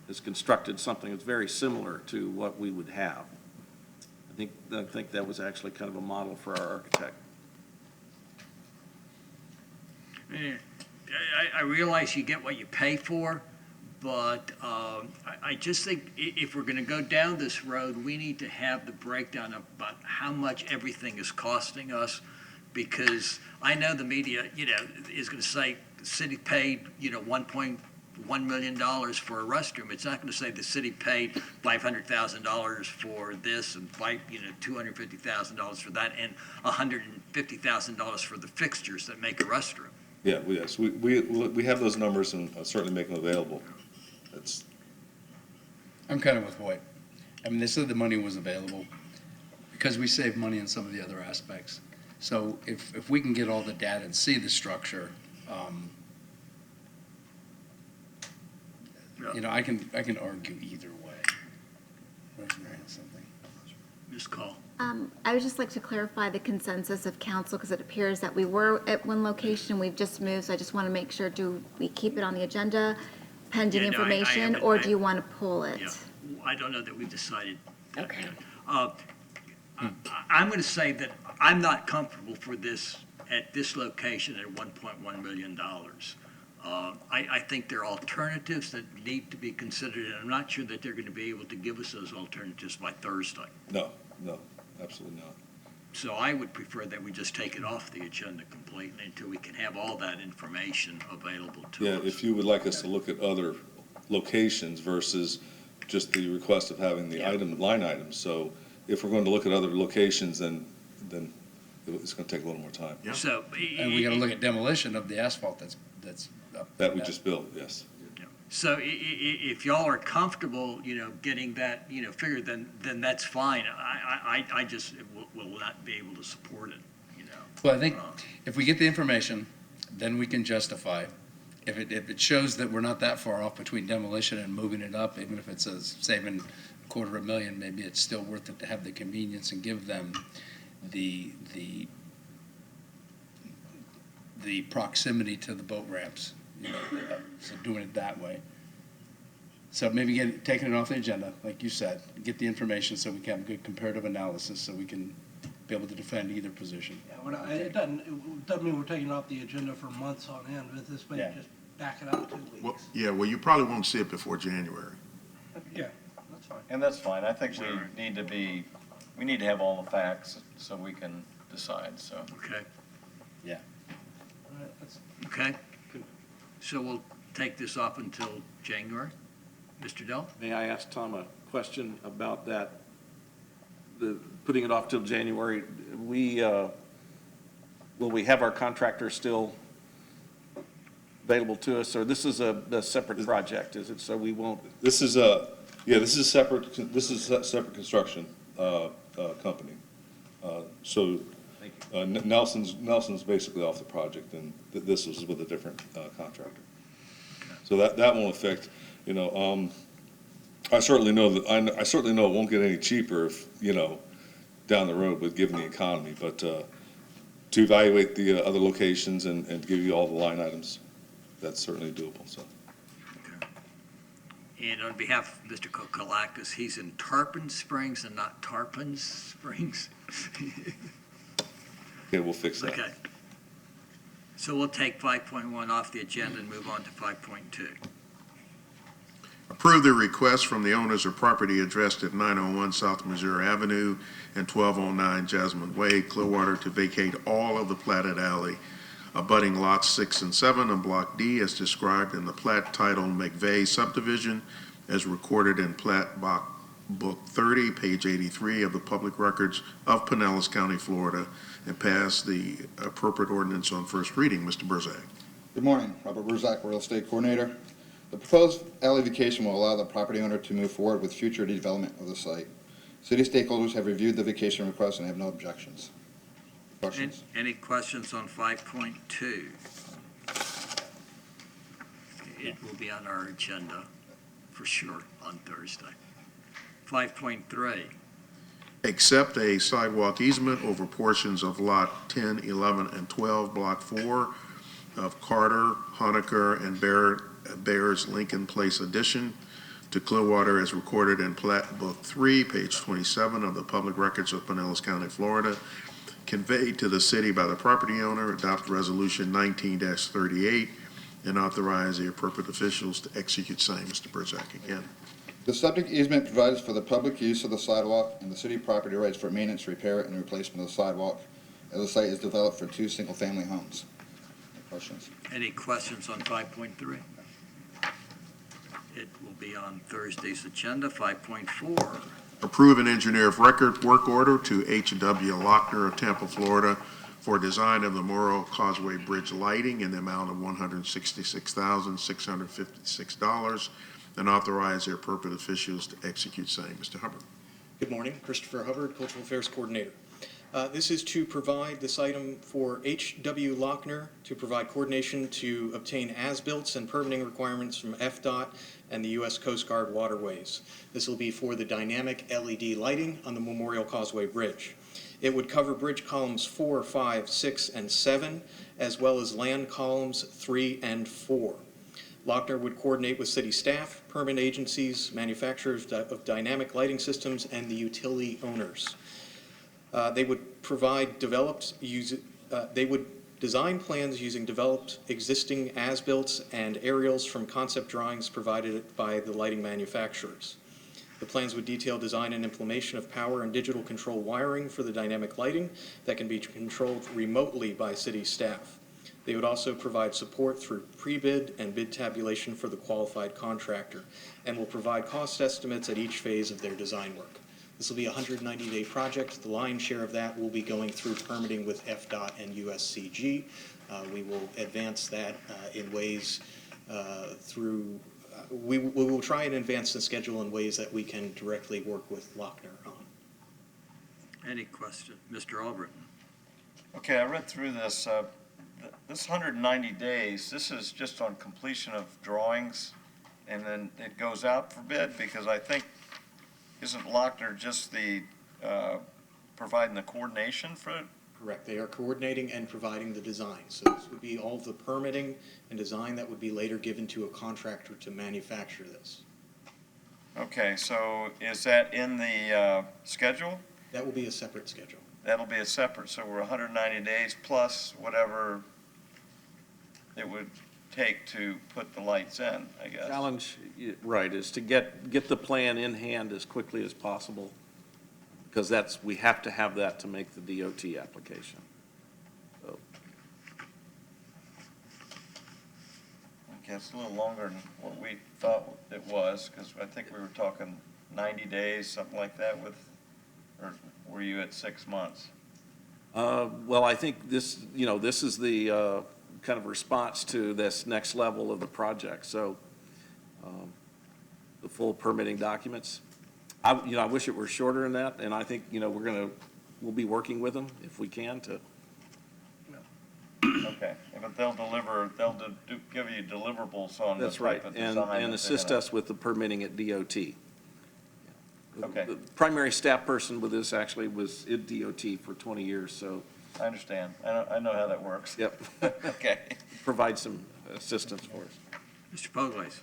has constructed something that's very similar to what we would have. I think that was actually kind of a model for our architect. I realize you get what you pay for, but I just think if we're going to go down this road, we need to have the breakdown about how much everything is costing us, because I know the media, you know, is going to say the city paid, you know, $1.1 million for a restroom. It's not going to say the city paid $500,000 for this and $250,000 for that and $150,000 for the fixtures that make a restroom. Yeah, yes, we have those numbers and certainly make them available. I'm kind of with Hoyt. I mean, they said the money was available because we save money in some of the other aspects. So if we can get all the data and see the structure, you know, I can argue either way. Rosemary has something. Ms. Call. I would just like to clarify the consensus of council, because it appears that we were at one location, we've just moved, so I just want to make sure, do we keep it on the agenda pending Yeah, no, information, haven't- or do you want to pull it? Yeah, I don't know that we've decided. That Okay. yet. I'm going to say that I'm not comfortable for this, at this location at $1.1 million. I think there are alternatives that need to be considered, and I'm not sure that they're going to be able to give us those alternatives by Thursday. No, absolutely not. So I would prefer that we just take it off the agenda completely until we can have all that information available to Yeah, us. if you would like us to look at other locations versus just the request of having the line items. So if we're going to look at other locations, then it's going to take a little more time. Yeah. So. And we gotta look at demolition of the asphalt that's up. That we just built, yes. So if y'all are comfortable, getting that, figured, then that's fine. I just will not be able to support it, Well, I think if we get the information, then we can justify. If it shows that we're not that far off between demolition and moving it up, even if it's saving $250,000, maybe it's still worth it to have the convenience and give them the proximity to the boat ramps, so doing it that way. So maybe taking it off the agenda, like you said, get the information so we can have a good comparative analysis, so we can be able to defend either position. Yeah, it doesn't mean we're taking it off the agenda for months on end, but this may Yeah. just back it up 2 weeks. Well, you probably won't see it before January. Yeah, that's fine. And that's fine. I think we need to have all the facts so we can decide, so. Okay, All right, that's- okay. So we'll take this off until January. Mr. Dell? May I ask Tom a question about that, putting it off till January? Will we have our contractor still available to us, or this is a separate project, is it? So we won't, This is separate construction company. So Nelson's basically off the project, and this was with a different contractor. So that won't affect, I certainly know it won't get any cheaper if, down the road with given the economy, but to evaluate the other locations and give you all the line items, that's certainly doable, so. And on behalf of Mr. Kokalakis, he's in Tarpon Springs and not Tarpon Springs. Okay, we'll fix that. Okay. So we'll take 5.1 off the agenda and move on to 5.2. Approve the request from the owners of property addressed at 901 South Missouri Avenue and 1209 Jasmine Way, Clearwater, to vacate all of the platted alley abutting lots 6 and 7 on Block D as described in the plat titled McVeigh subdivision as recorded in Plat Book 30, page 83 of the public records of Pinellas County, Florida, and pass the appropriate ordinance on first reading. Mr. Burzak. Good morning, Robert Burzak, Real Estate Coordinator. The proposed alley vacation will allow the property owner to move forward with future development of the site. City stakeholders have reviewed the vacation request and have no objections. Questions? Any questions on 5.2? It will be on our agenda for sure on Thursday. 5.3. Accept a sidewalk easement over portions of Lot 10, 11, and 12, Block 4 of Carter, Honaker, and Bears Lincoln Place addition to Clearwater as recorded in Plat Book 3, page 27 of the public records of Pinellas County, Florida, conveyed to the city by the property owner, adopt resolution 19-38, and authorize the appropriate officials to execute same. Mr. Burzak again. The subject easement provides for the public use of the sidewalk and the city property rights for maintenance, repair, and replacement of the sidewalk as the site is developed for 2 single-family homes. Questions? Any questions on 5.3? It will be on Thursday's agenda. 5.4. Approve an engineer of record work order to H.W. Lochner of Tampa, Florida, for design of the Morrow Causeway Bridge lighting in the amount of $166,656, and authorize the appropriate officials to execute same. Mr. Hubbard. Good morning, Christopher Hubbard, Cultural Affairs Coordinator. This is to provide this item for H.W. Lochner to provide coordination to obtain as-built and permitting requirements from FDOT and the U.S. Coast Guard waterways. This will be for the dynamic LED lighting on the Memorial Causeway Bridge. It would cover bridge columns 4, 5, 6, and 7, as well as land columns 3 and 4. Lochner would coordinate with city staff, permit agencies, manufacturers of dynamic lighting systems, and the utility owners. They would design plans using developed existing as-built and aerials from concept drawings provided by the lighting manufacturers. The plans would detail design and implementation of power and digital control wiring for the dynamic lighting that can be controlled remotely by city staff. They would also provide support through pre-bid and bid tabulation for the qualified contractor, and will provide cost estimates at each phase of their design work. This will be a 190-day project. The lion's share of that will be going through permitting with FDOT and USCG. We will advance that in ways through, we will try and advance the schedule in ways that we can directly work with Lochner on. Any question? Mr. Albritton? Okay, I read through this. This 190 days, this is just on completion of drawings, and then it goes out for bid, because I think, isn't Lochner just the, providing the coordination for it? Correct. They are coordinating and providing the design. So this would be all of the permitting and design that would be later given to a contractor to manufacture this. Okay, so is that in the schedule? That will be a separate schedule. That'll be a separate, so we're 190 days plus whatever it would take to put the lights in, I guess. Challenge, right, is to get the plan in hand as quickly as possible, because we have to have that to make the DOT application. So, Okay, it's a little longer than what we thought it was, because I think we were talking 90 days, something like that or were you at 6 months? Well, I think this is the kind of response to this next level of the project. So the full permitting documents. I wish it were shorter than that, and I think, we'll be working with them if we can to. Okay, but they'll give you deliverables on the That's right, type of design. and assist us with the permitting at DOT. Okay. The primary staff person with this actually was at DOT for 20 years, so. I understand. I know how that works. Yep. Okay. Provide some assistance for us. Mr. Poglace?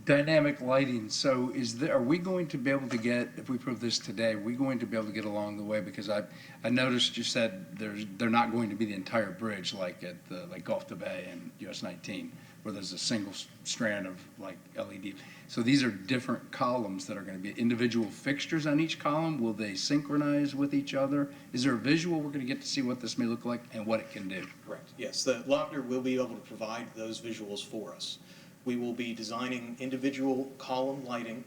Dynamic lighting, so are we going to be able to get, if we approve this today, are we going to be able to get along the way? Because I noticed you said they're not going to be the entire bridge like at like Gulf to Bay and US 19, where there's a single strand of like LED. So these are different columns that are going to be individual fixtures on each column. Will they synchronize with each other? Is there a visual we're going to get to see what this may look like and what it can do? Correct. Yes, the Lochner will be able to provide those visuals for us. We will be designing individual column lighting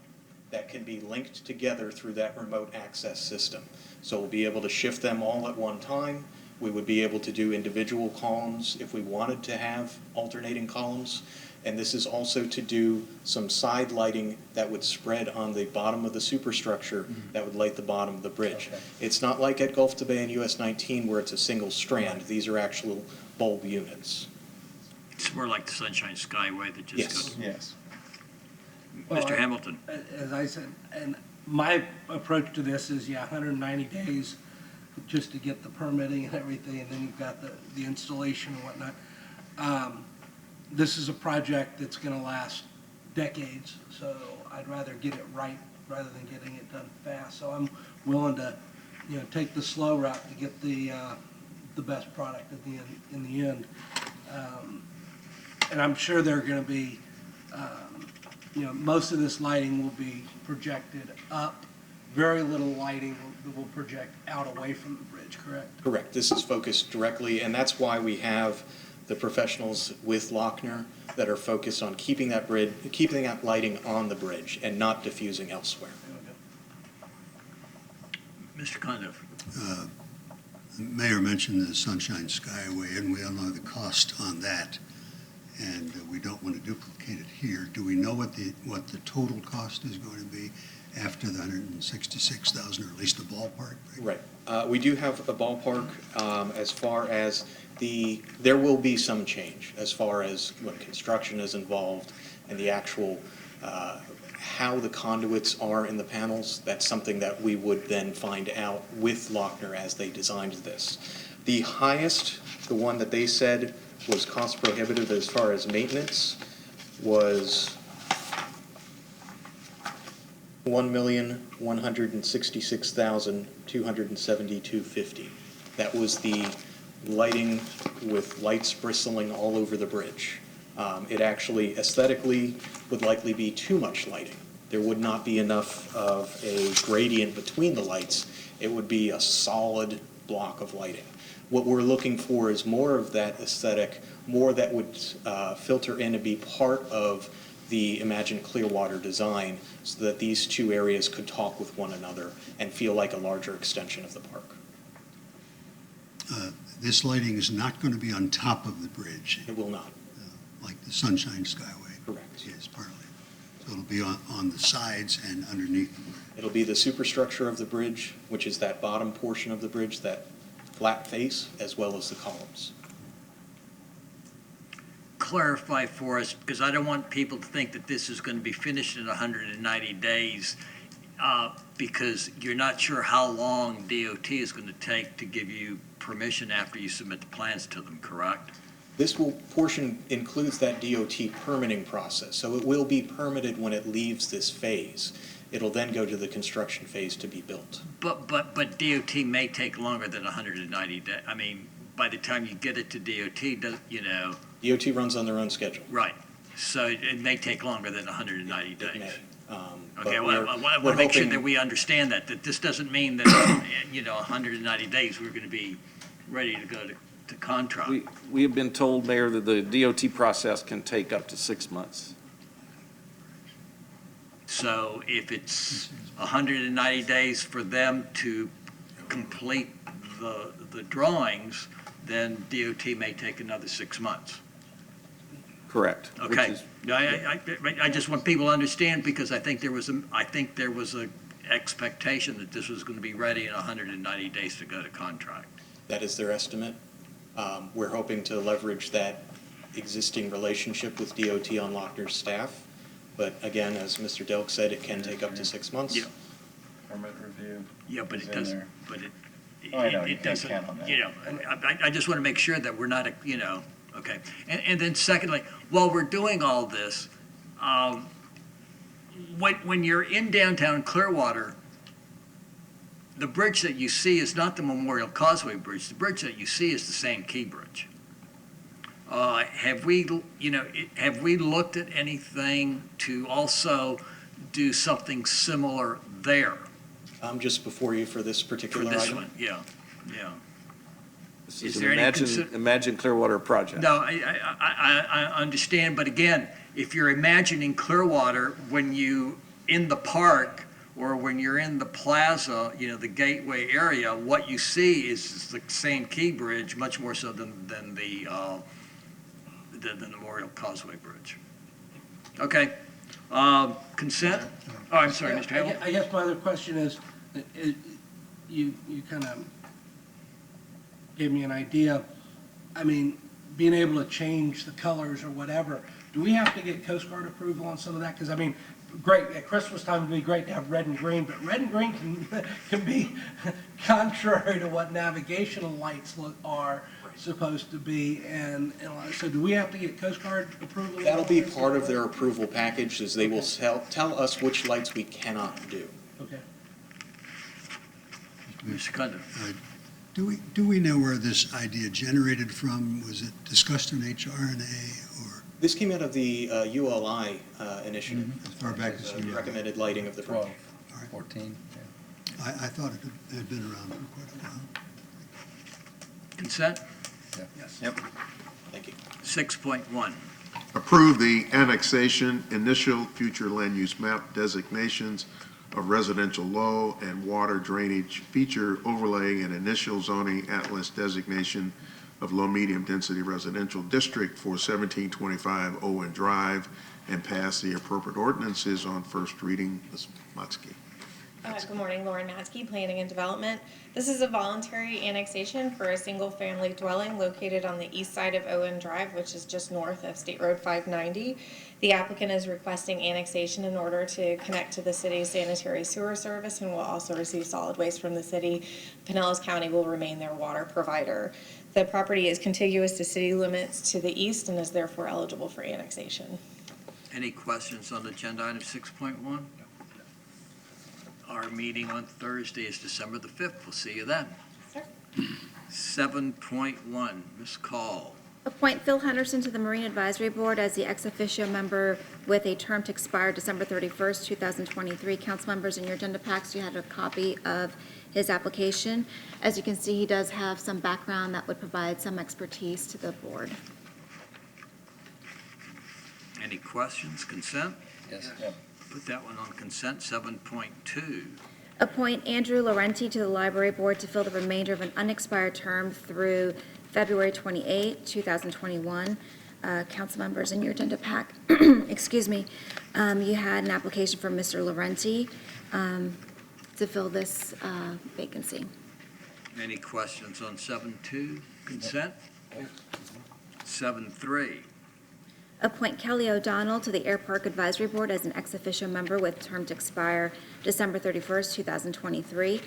that can be linked together through that remote access system. So we'll be able to shift them all at one time. We would be able to do individual columns if we wanted to have alternating columns. And this is also to do some side lighting that would spread on the bottom of the superstructure that would light the bottom of the bridge. Okay. It's not like at Gulf to Bay and US 19 where it's a single strand. These are actual bulb units. It's more like the Sunshine Skyway that just Yes. goes. Yes. Well, Mr. Hamilton? As I said, and my approach to this is, 190 days just to get the permitting and everything, and then you've got the installation and whatnot. This is a project that's going to last decades, so I'd rather get it right rather than getting it done fast. So I'm willing to, take the slow route to get the best product in the end. And I'm sure they're going to be, most of this lighting will be projected up. Very little lighting will project out away from the bridge, correct? Correct. This is focused directly, and that's why we have the professionals with Lochner that are focused on keeping that lighting on the bridge and not diffusing elsewhere. Mr. Condiff? The mayor mentioned the Sunshine Skyway, and we all know the cost on that, and we don't want to duplicate it here. Do we know what the total cost is going to be after the $166,000, or at least the ballpark? Right. We do have a ballpark as far as there will be some change as far as when construction is involved and the actual how the conduits are in the panels. That's something that we would then find out with Lochner as they designed this. The highest, the one that they said was cost prohibitive as far as maintenance, was $1,166,272.50. That was the lighting with lights bristling all over the bridge. It actually aesthetically would likely be too much lighting. There would not be enough of a gradient between the lights. It would be a solid block of lighting. What we're looking for is more of that aesthetic, more that would filter in and be part of the Imagine Clearwater design so that these two areas could talk with one another and feel like a larger extension of the park. This lighting is not going to be on top of the bridge, It will not. like the Sunshine Skyway Correct. is partly. So it'll be on the sides and underneath the bridge. It'll be the superstructure of the bridge, which is that bottom portion of the bridge, that flat face, as well as the columns. Clarify for us, because I don't want people to think that this is going to be finished in 190 days, because you're not sure how long DOT is going to take to give you permission after you submit the plans to them, correct? This portion includes that DOT permitting process, so it will be permitted when it leaves this phase. It'll then go to the construction phase to be built. But DOT may take longer than 190 days. I mean, by the time you get it to DOT, DOT runs on their own schedule. right. So it may take longer than 190 days. It may. But Okay, well, I want we're to make sure hoping- that we understand that this doesn't mean that, 190 days, we're going to be ready to go to contract. We have been told, Mayor, that the DOT process can take up to 6 months. So if it's 190 days for them to complete the drawings, then DOT may take another 6 months. Correct. which Okay. is- I just want people to understand, because I think there was a expectation that this was going to be ready in 190 days to go to contract. That is their estimate. We're hoping to leverage that existing relationship with DOT on Lochner's staff. But again, as Mr. Delk said, it can take up to 6 months. Yeah. Permit review. Yeah, but is it in doesn't, there. but it, Oh, I know, you it can't doesn't, count on that. I just want to make sure that we're not, okay. And then secondly, while we're doing all this, when you're in downtown Clearwater, the bridge that you see is not the Memorial Causeway Bridge. The bridge that you see is the Sand Key Bridge. Have we looked at anything to also do something similar there Just before you for this for particular this item. one? Yeah. This Is is there an any Imagine Clearwater project. No, I understand, but again, if you're imagining Clearwater, when you, in the park, or when you're in the plaza, the gateway area, what you see is the Sand Key Bridge, much more so than the Memorial Causeway Bridge. Okay, consent? Oh, I'm sorry, Mr. Hamel? I guess my other question is, you kind of gave me an idea. I mean, being able to change the colors or whatever, do we have to get Coast Guard approval on some of that? Because, I mean, great, at Christmas time, it'd be great to have red and green, but red and green can be contrary to what navigational lights are supposed to be. And so do we have to get Coast Guard approval? That'll be part of their approval package, is they will tell us which lights we cannot do. Okay. Mr. Cundiff? Do we know where this idea generated from? Was it discussed in HRNA or This came out of the ULI initiative. as far back as you know? Recommended lighting of the bridge. 14. I thought it had been around for quite a while. Consent? Yes. Yep. Thank you. 6.1. Approve the annexation, initial future land use map designations of residential low and water drainage feature overlay and initial zoning atlas designation of low-medium density residential district for 1725 Owen Drive, and pass the appropriate ordinances on first reading. Ms. Mutsky. Good morning, Lauren Matzke, Planning and Development. This is a voluntary annexation for a single-family dwelling located on the east side of Owen Drive, which is just north of State Road 590. The applicant is requesting annexation in order to connect to the city's sanitary sewer service and will also receive solid waste from the city. Pinellas County will remain their water provider. The property is contiguous to city limits to the east and is therefore eligible for annexation. Any questions on agenda item 6.1? Our meeting on Thursday is December the 5th. We'll see you then. Sir? 7.1, Ms. Call. Appoint Phil Henderson to the Marine Advisory Board as the ex officio member with a term to expire December 31st, 2023. Council members, in your agenda packs, you had a copy of his application. As you can see, he does have some background that would provide some expertise to the board. Any questions? Consent? Yes. Put that one on consent. 7.2. Appoint Andrew Laurenti to the Library Board to fill the remainder of an unexpired term through February 28, 2021. Council members, in your agenda pack, excuse me, you had an application from Mr. Laurenti to fill this vacancy. Any questions on 7.2? Consent? 7.3. Appoint Kelly O'Donnell to the Air Park Advisory Board as an ex officio member with term to expire December 31st, 2023.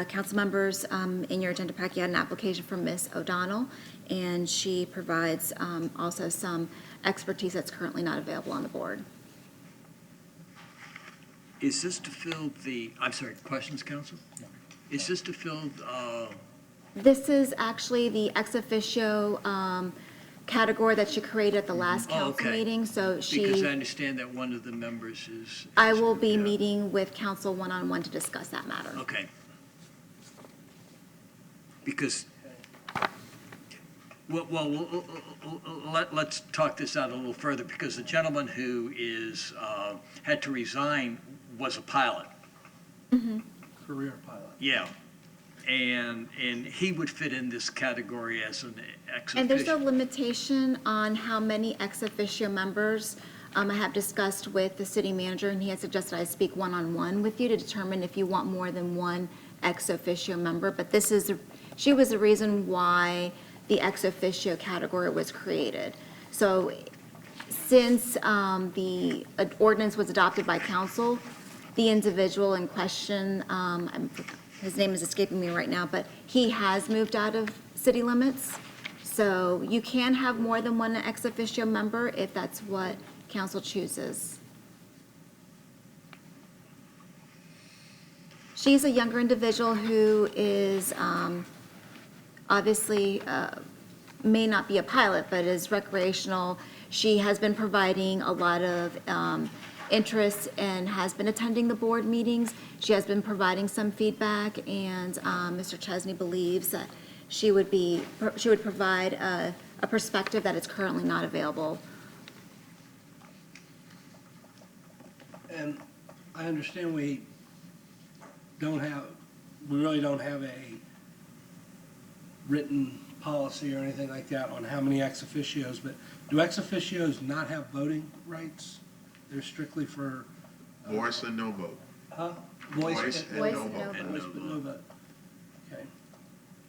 Council members, in your agenda pack, you had an application from Ms. O'Donnell, and she provides also some expertise that's currently not available on the board. Is this to fill the, I'm sorry, questions, counsel? Is this to fill, This is actually the ex officio category that she created at the last council okay. meeting, so because she, I understand that one of the members is. I will be yeah. meeting with council one-on-one to discuss that matter. Okay. Because, let's talk this out a little further, because the gentleman who is, had to resign was a pilot. Career pilot. Yeah. And he would fit in this category as an ex officio. And there's a limitation on how many ex officio members. I have discussed with the city manager, and he has suggested I speak one-on-one with you to determine if you want more than one ex officio member. But she was the reason why the ex officio category was created. So since the ordinance was adopted by council, the individual in question, his name is escaping me right now, but he has moved out of city limits. So you can have more than one ex officio member if that's what council chooses. She's a younger individual who is obviously may not be a pilot, but is recreational. She has been providing a lot of interest and has been attending the board meetings. She has been providing some feedback, and Mr. Chesney believes that she would provide a perspective that is currently not available. And I understand we really don't have a written policy or anything like that on how many ex officios, but do ex officios not have voting rights? They're strictly for. Voice and no vote. Huh? Voice and Voice no and no vote. And Voice, no but no vote. Okay.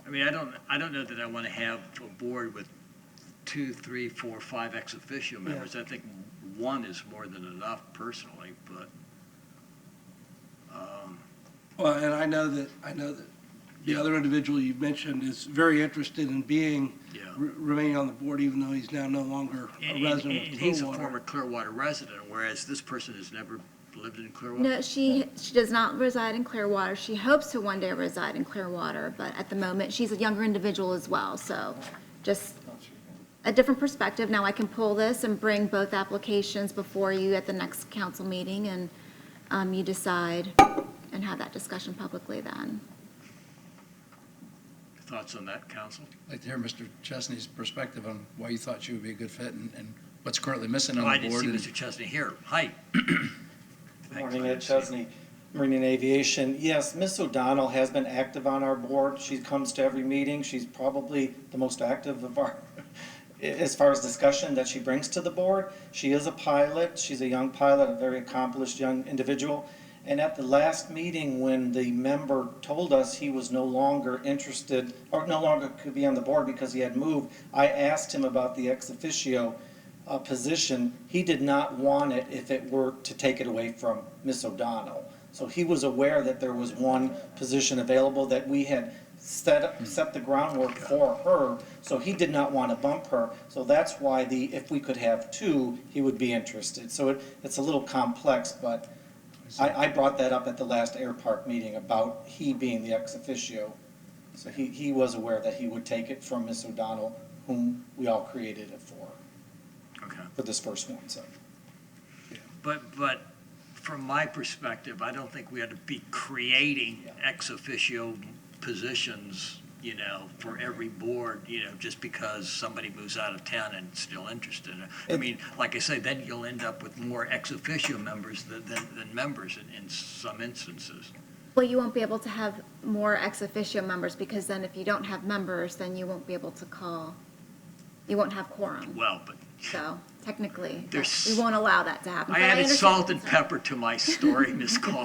I mean, I don't know that I want to have a board with 2, 3, 4, 5 ex officio members. I think one is more than enough personally, but. Well, and I know that the other individual you mentioned is very interested in Yeah. remaining on the board, even though he's now no longer a And resident of he's a Clearwater. former Clearwater resident, whereas this person has never lived in Clearwater? No, she does not reside in Clearwater. She hopes to one day reside in Clearwater, but at the moment, she's a younger individual as well, so just a different perspective. Now, I can pull this and bring both applications before you at the next council meeting, and you decide and have that discussion publicly then. Thoughts on that, council? I'd like to hear Mr. Chesney's perspective on why you thought she would be a good fit and what's currently missing on Oh, the I didn't board. see and- Mr. Chesney here. Hi. Good morning, Ed Chesney, Marine and Aviation. Yes, Ms. O'Donnell has been active on our board. She comes to every meeting. She's probably the most active of our, as far as discussion that she brings to the board. She is a pilot. She's a young pilot, a very accomplished young individual. And at the last meeting, when the member told us he was no longer interested, or no longer could be on the board because he had moved, I asked him about the ex officio position. He did not want it if it were to take it away from Ms. O'Donnell. So he was aware that there was one position available, that we had set the groundwork for her, so he did not want to bump her. So that's why if we could have two, he would be interested. So it's a little complex, but I brought that up at the last Air Park meeting about he being the ex officio. So he was aware that he would take it from Ms. O'Donnell, whom we all created it Okay. for this first one, so. But from my perspective, I don't think we ought to be creating ex officio positions, for every board, just because somebody moves out of town and still interested. I mean, like I say, then you'll end up with more ex officio members than members in some instances. Well, you won't be able to have more ex officio members, because then if you don't have members, then you won't be able to call, you won't have quorum. Well, but So technically, There's- we won't allow that to happen. I But added understand salt the and concern. pepper to my story, Ms. Call,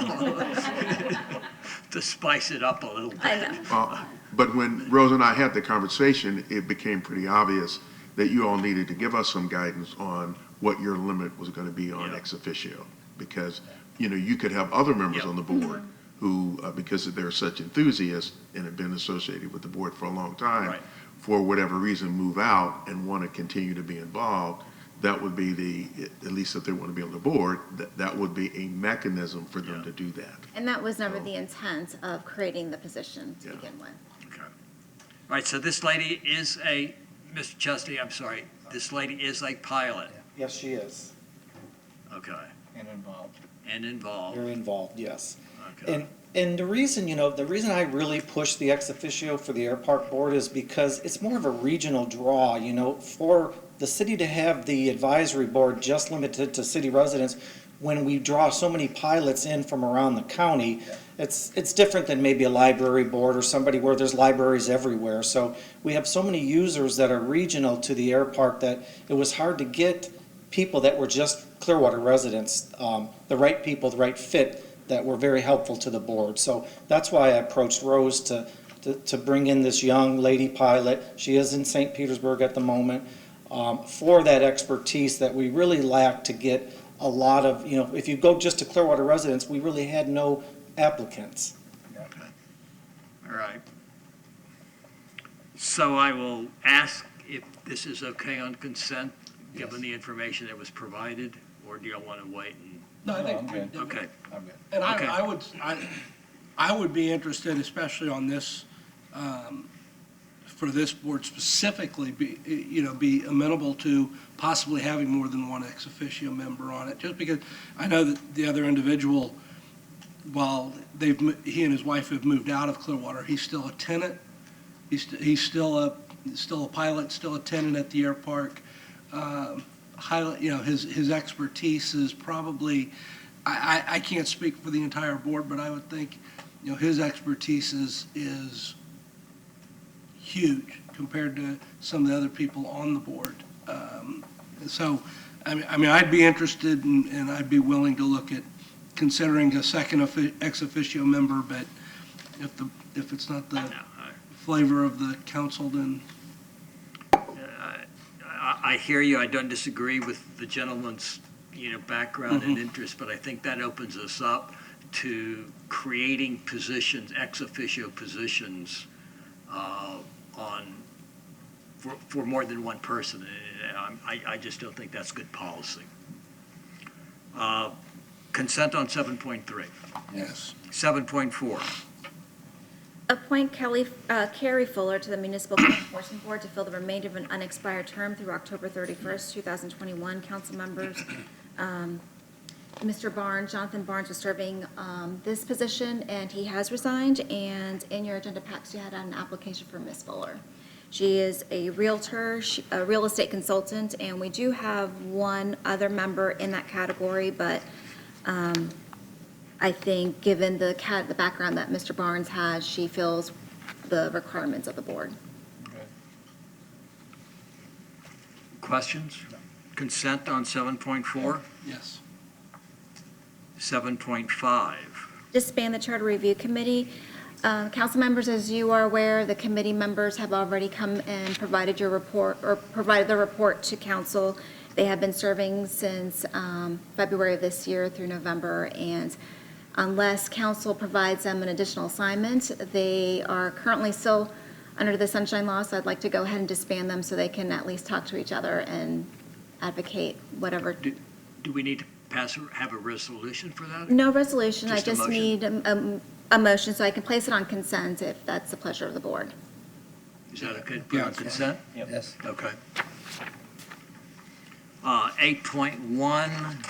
to spice it up a little bit. I know. But when Rose and I had the conversation, it became pretty obvious that you all needed to give us some guidance on what your limit was going to be on ex officio. Because, you could have other members Yep. on the board who, because they're such enthusiasts and have been associated with the board for a long time, Right. for whatever reason, move out and want to continue to be involved. That would be at least if they want to be on the board, that would be a mechanism for them to do that. And that was never the intent of creating the position to Yeah. begin with. Okay. All right, so this lady is Mr. Chesney, I'm sorry, this lady is a pilot. Yes, she is, Okay. and involved. And involved. Very involved, yes. Okay. And the reason, the reason I really push the ex officio for the Air Park Board is because it's more of a regional draw, for the city to have the advisory board just limited to city residents, when we draw so many pilots in from around the county, it's different than maybe a library board or somebody where there's libraries everywhere. So we have so many users that are regional to the air park that it was hard to get people that were just Clearwater residents, the right people, the right fit, that were very helpful to the board. So that's why I approached Rose to bring in this young lady pilot. She is in St. Petersburg at the moment, for that expertise that we really lack to get a lot of, if you go just to Clearwater residents, we really had no applicants. All right. So I will ask if this is okay on consent, given the information that was provided, or do you want to wait and? No, I think. I'm good. Okay. I'm good. And Okay. I would be interested, especially on this, for this board specifically, be amenable to possibly having more than one ex officio member on it, just because I know that the other individual, while he and his wife have moved out of Clearwater, he's still a tenant. He's still a pilot, still a tenant at the air park. His expertise is probably, I can't speak for the entire board, but I would think, his expertise is huge compared to some of the other people on the board. So, I mean, I'd be interested and I'd be willing to look at considering a second ex officio member, but if it's not the flavor of the council, then. I hear you. I don't disagree with the gentleman's, background and interest, but I think that opens us up to creating positions, ex officio positions, for more than one person. I just don't think that's good policy. Consent on 7.3. Yes. 7.4. Appoint Carrie Fuller to the Municipal Code Enforcement Board to fill the remainder of an unexpired term through October 31st, 2021. Council members, Mr. Barnes, Jonathan Barnes was serving this position, and he has resigned, and in your agenda packs, you had an application for Ms. Fuller. She is a realtor, a real estate consultant, and we do have one other member in that category, but I think, given the background that Mr. Barnes has, she fills the requirements of the board. Questions? Consent on 7.4? Yes. 7.5. Disband the Charter Review Committee. Council members, as you are aware, the committee members have already come and provided your report, or provided the report to council. They have been serving since February of this year through November, and unless council provides them an additional assignment, they are currently still under the Sunshine Law, so I'd like to go ahead and disband them so they can at least talk to each other and advocate whatever. Do we need to have a resolution for that? No resolution, I Just a just motion? need a motion so I can place it on consent if that's the pleasure of the board. Is that okay to put on consent? Yes. Okay. 8.1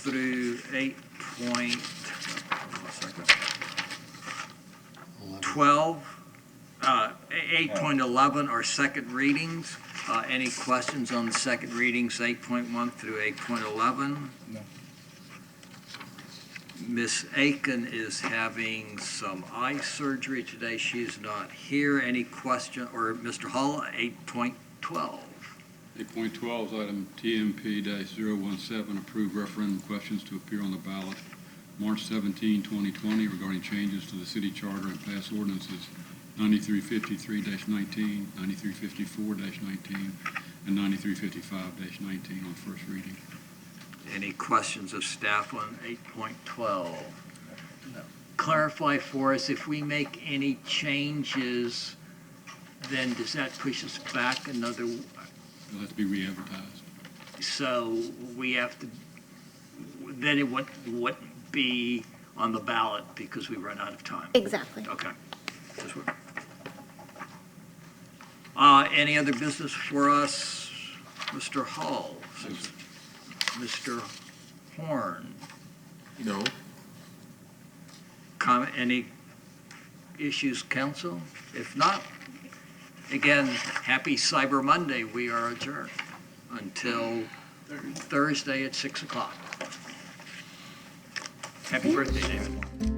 through 8.12, 8.11 are second readings. Any questions on the second readings, 8.1 through 8.11? No. Miss Aiken is having some eye surgery today. She is not here. Any question, or Mr. Hall, 8.12? 8.12 is item TMP-017, approve referendum questions to appear on the ballot March 17, 2020 regarding changes to the city charter and past ordinances 9353-19, 9354-19, and 9355-19 on first reading. Any questions of staff on 8.12? Clarify for us, if we make any changes, then does that push us back another? It'll have to be re-advertised. So we have to, then it wouldn't be on the ballot because we run out of time. Exactly. Okay. Any other business for us? Mr. Hall? Mr. Horn? No. Comment, any issues, council? If not, again, happy Cyber Monday. We are adjourned until Thursday at 6 o'clock. Happy birthday, David.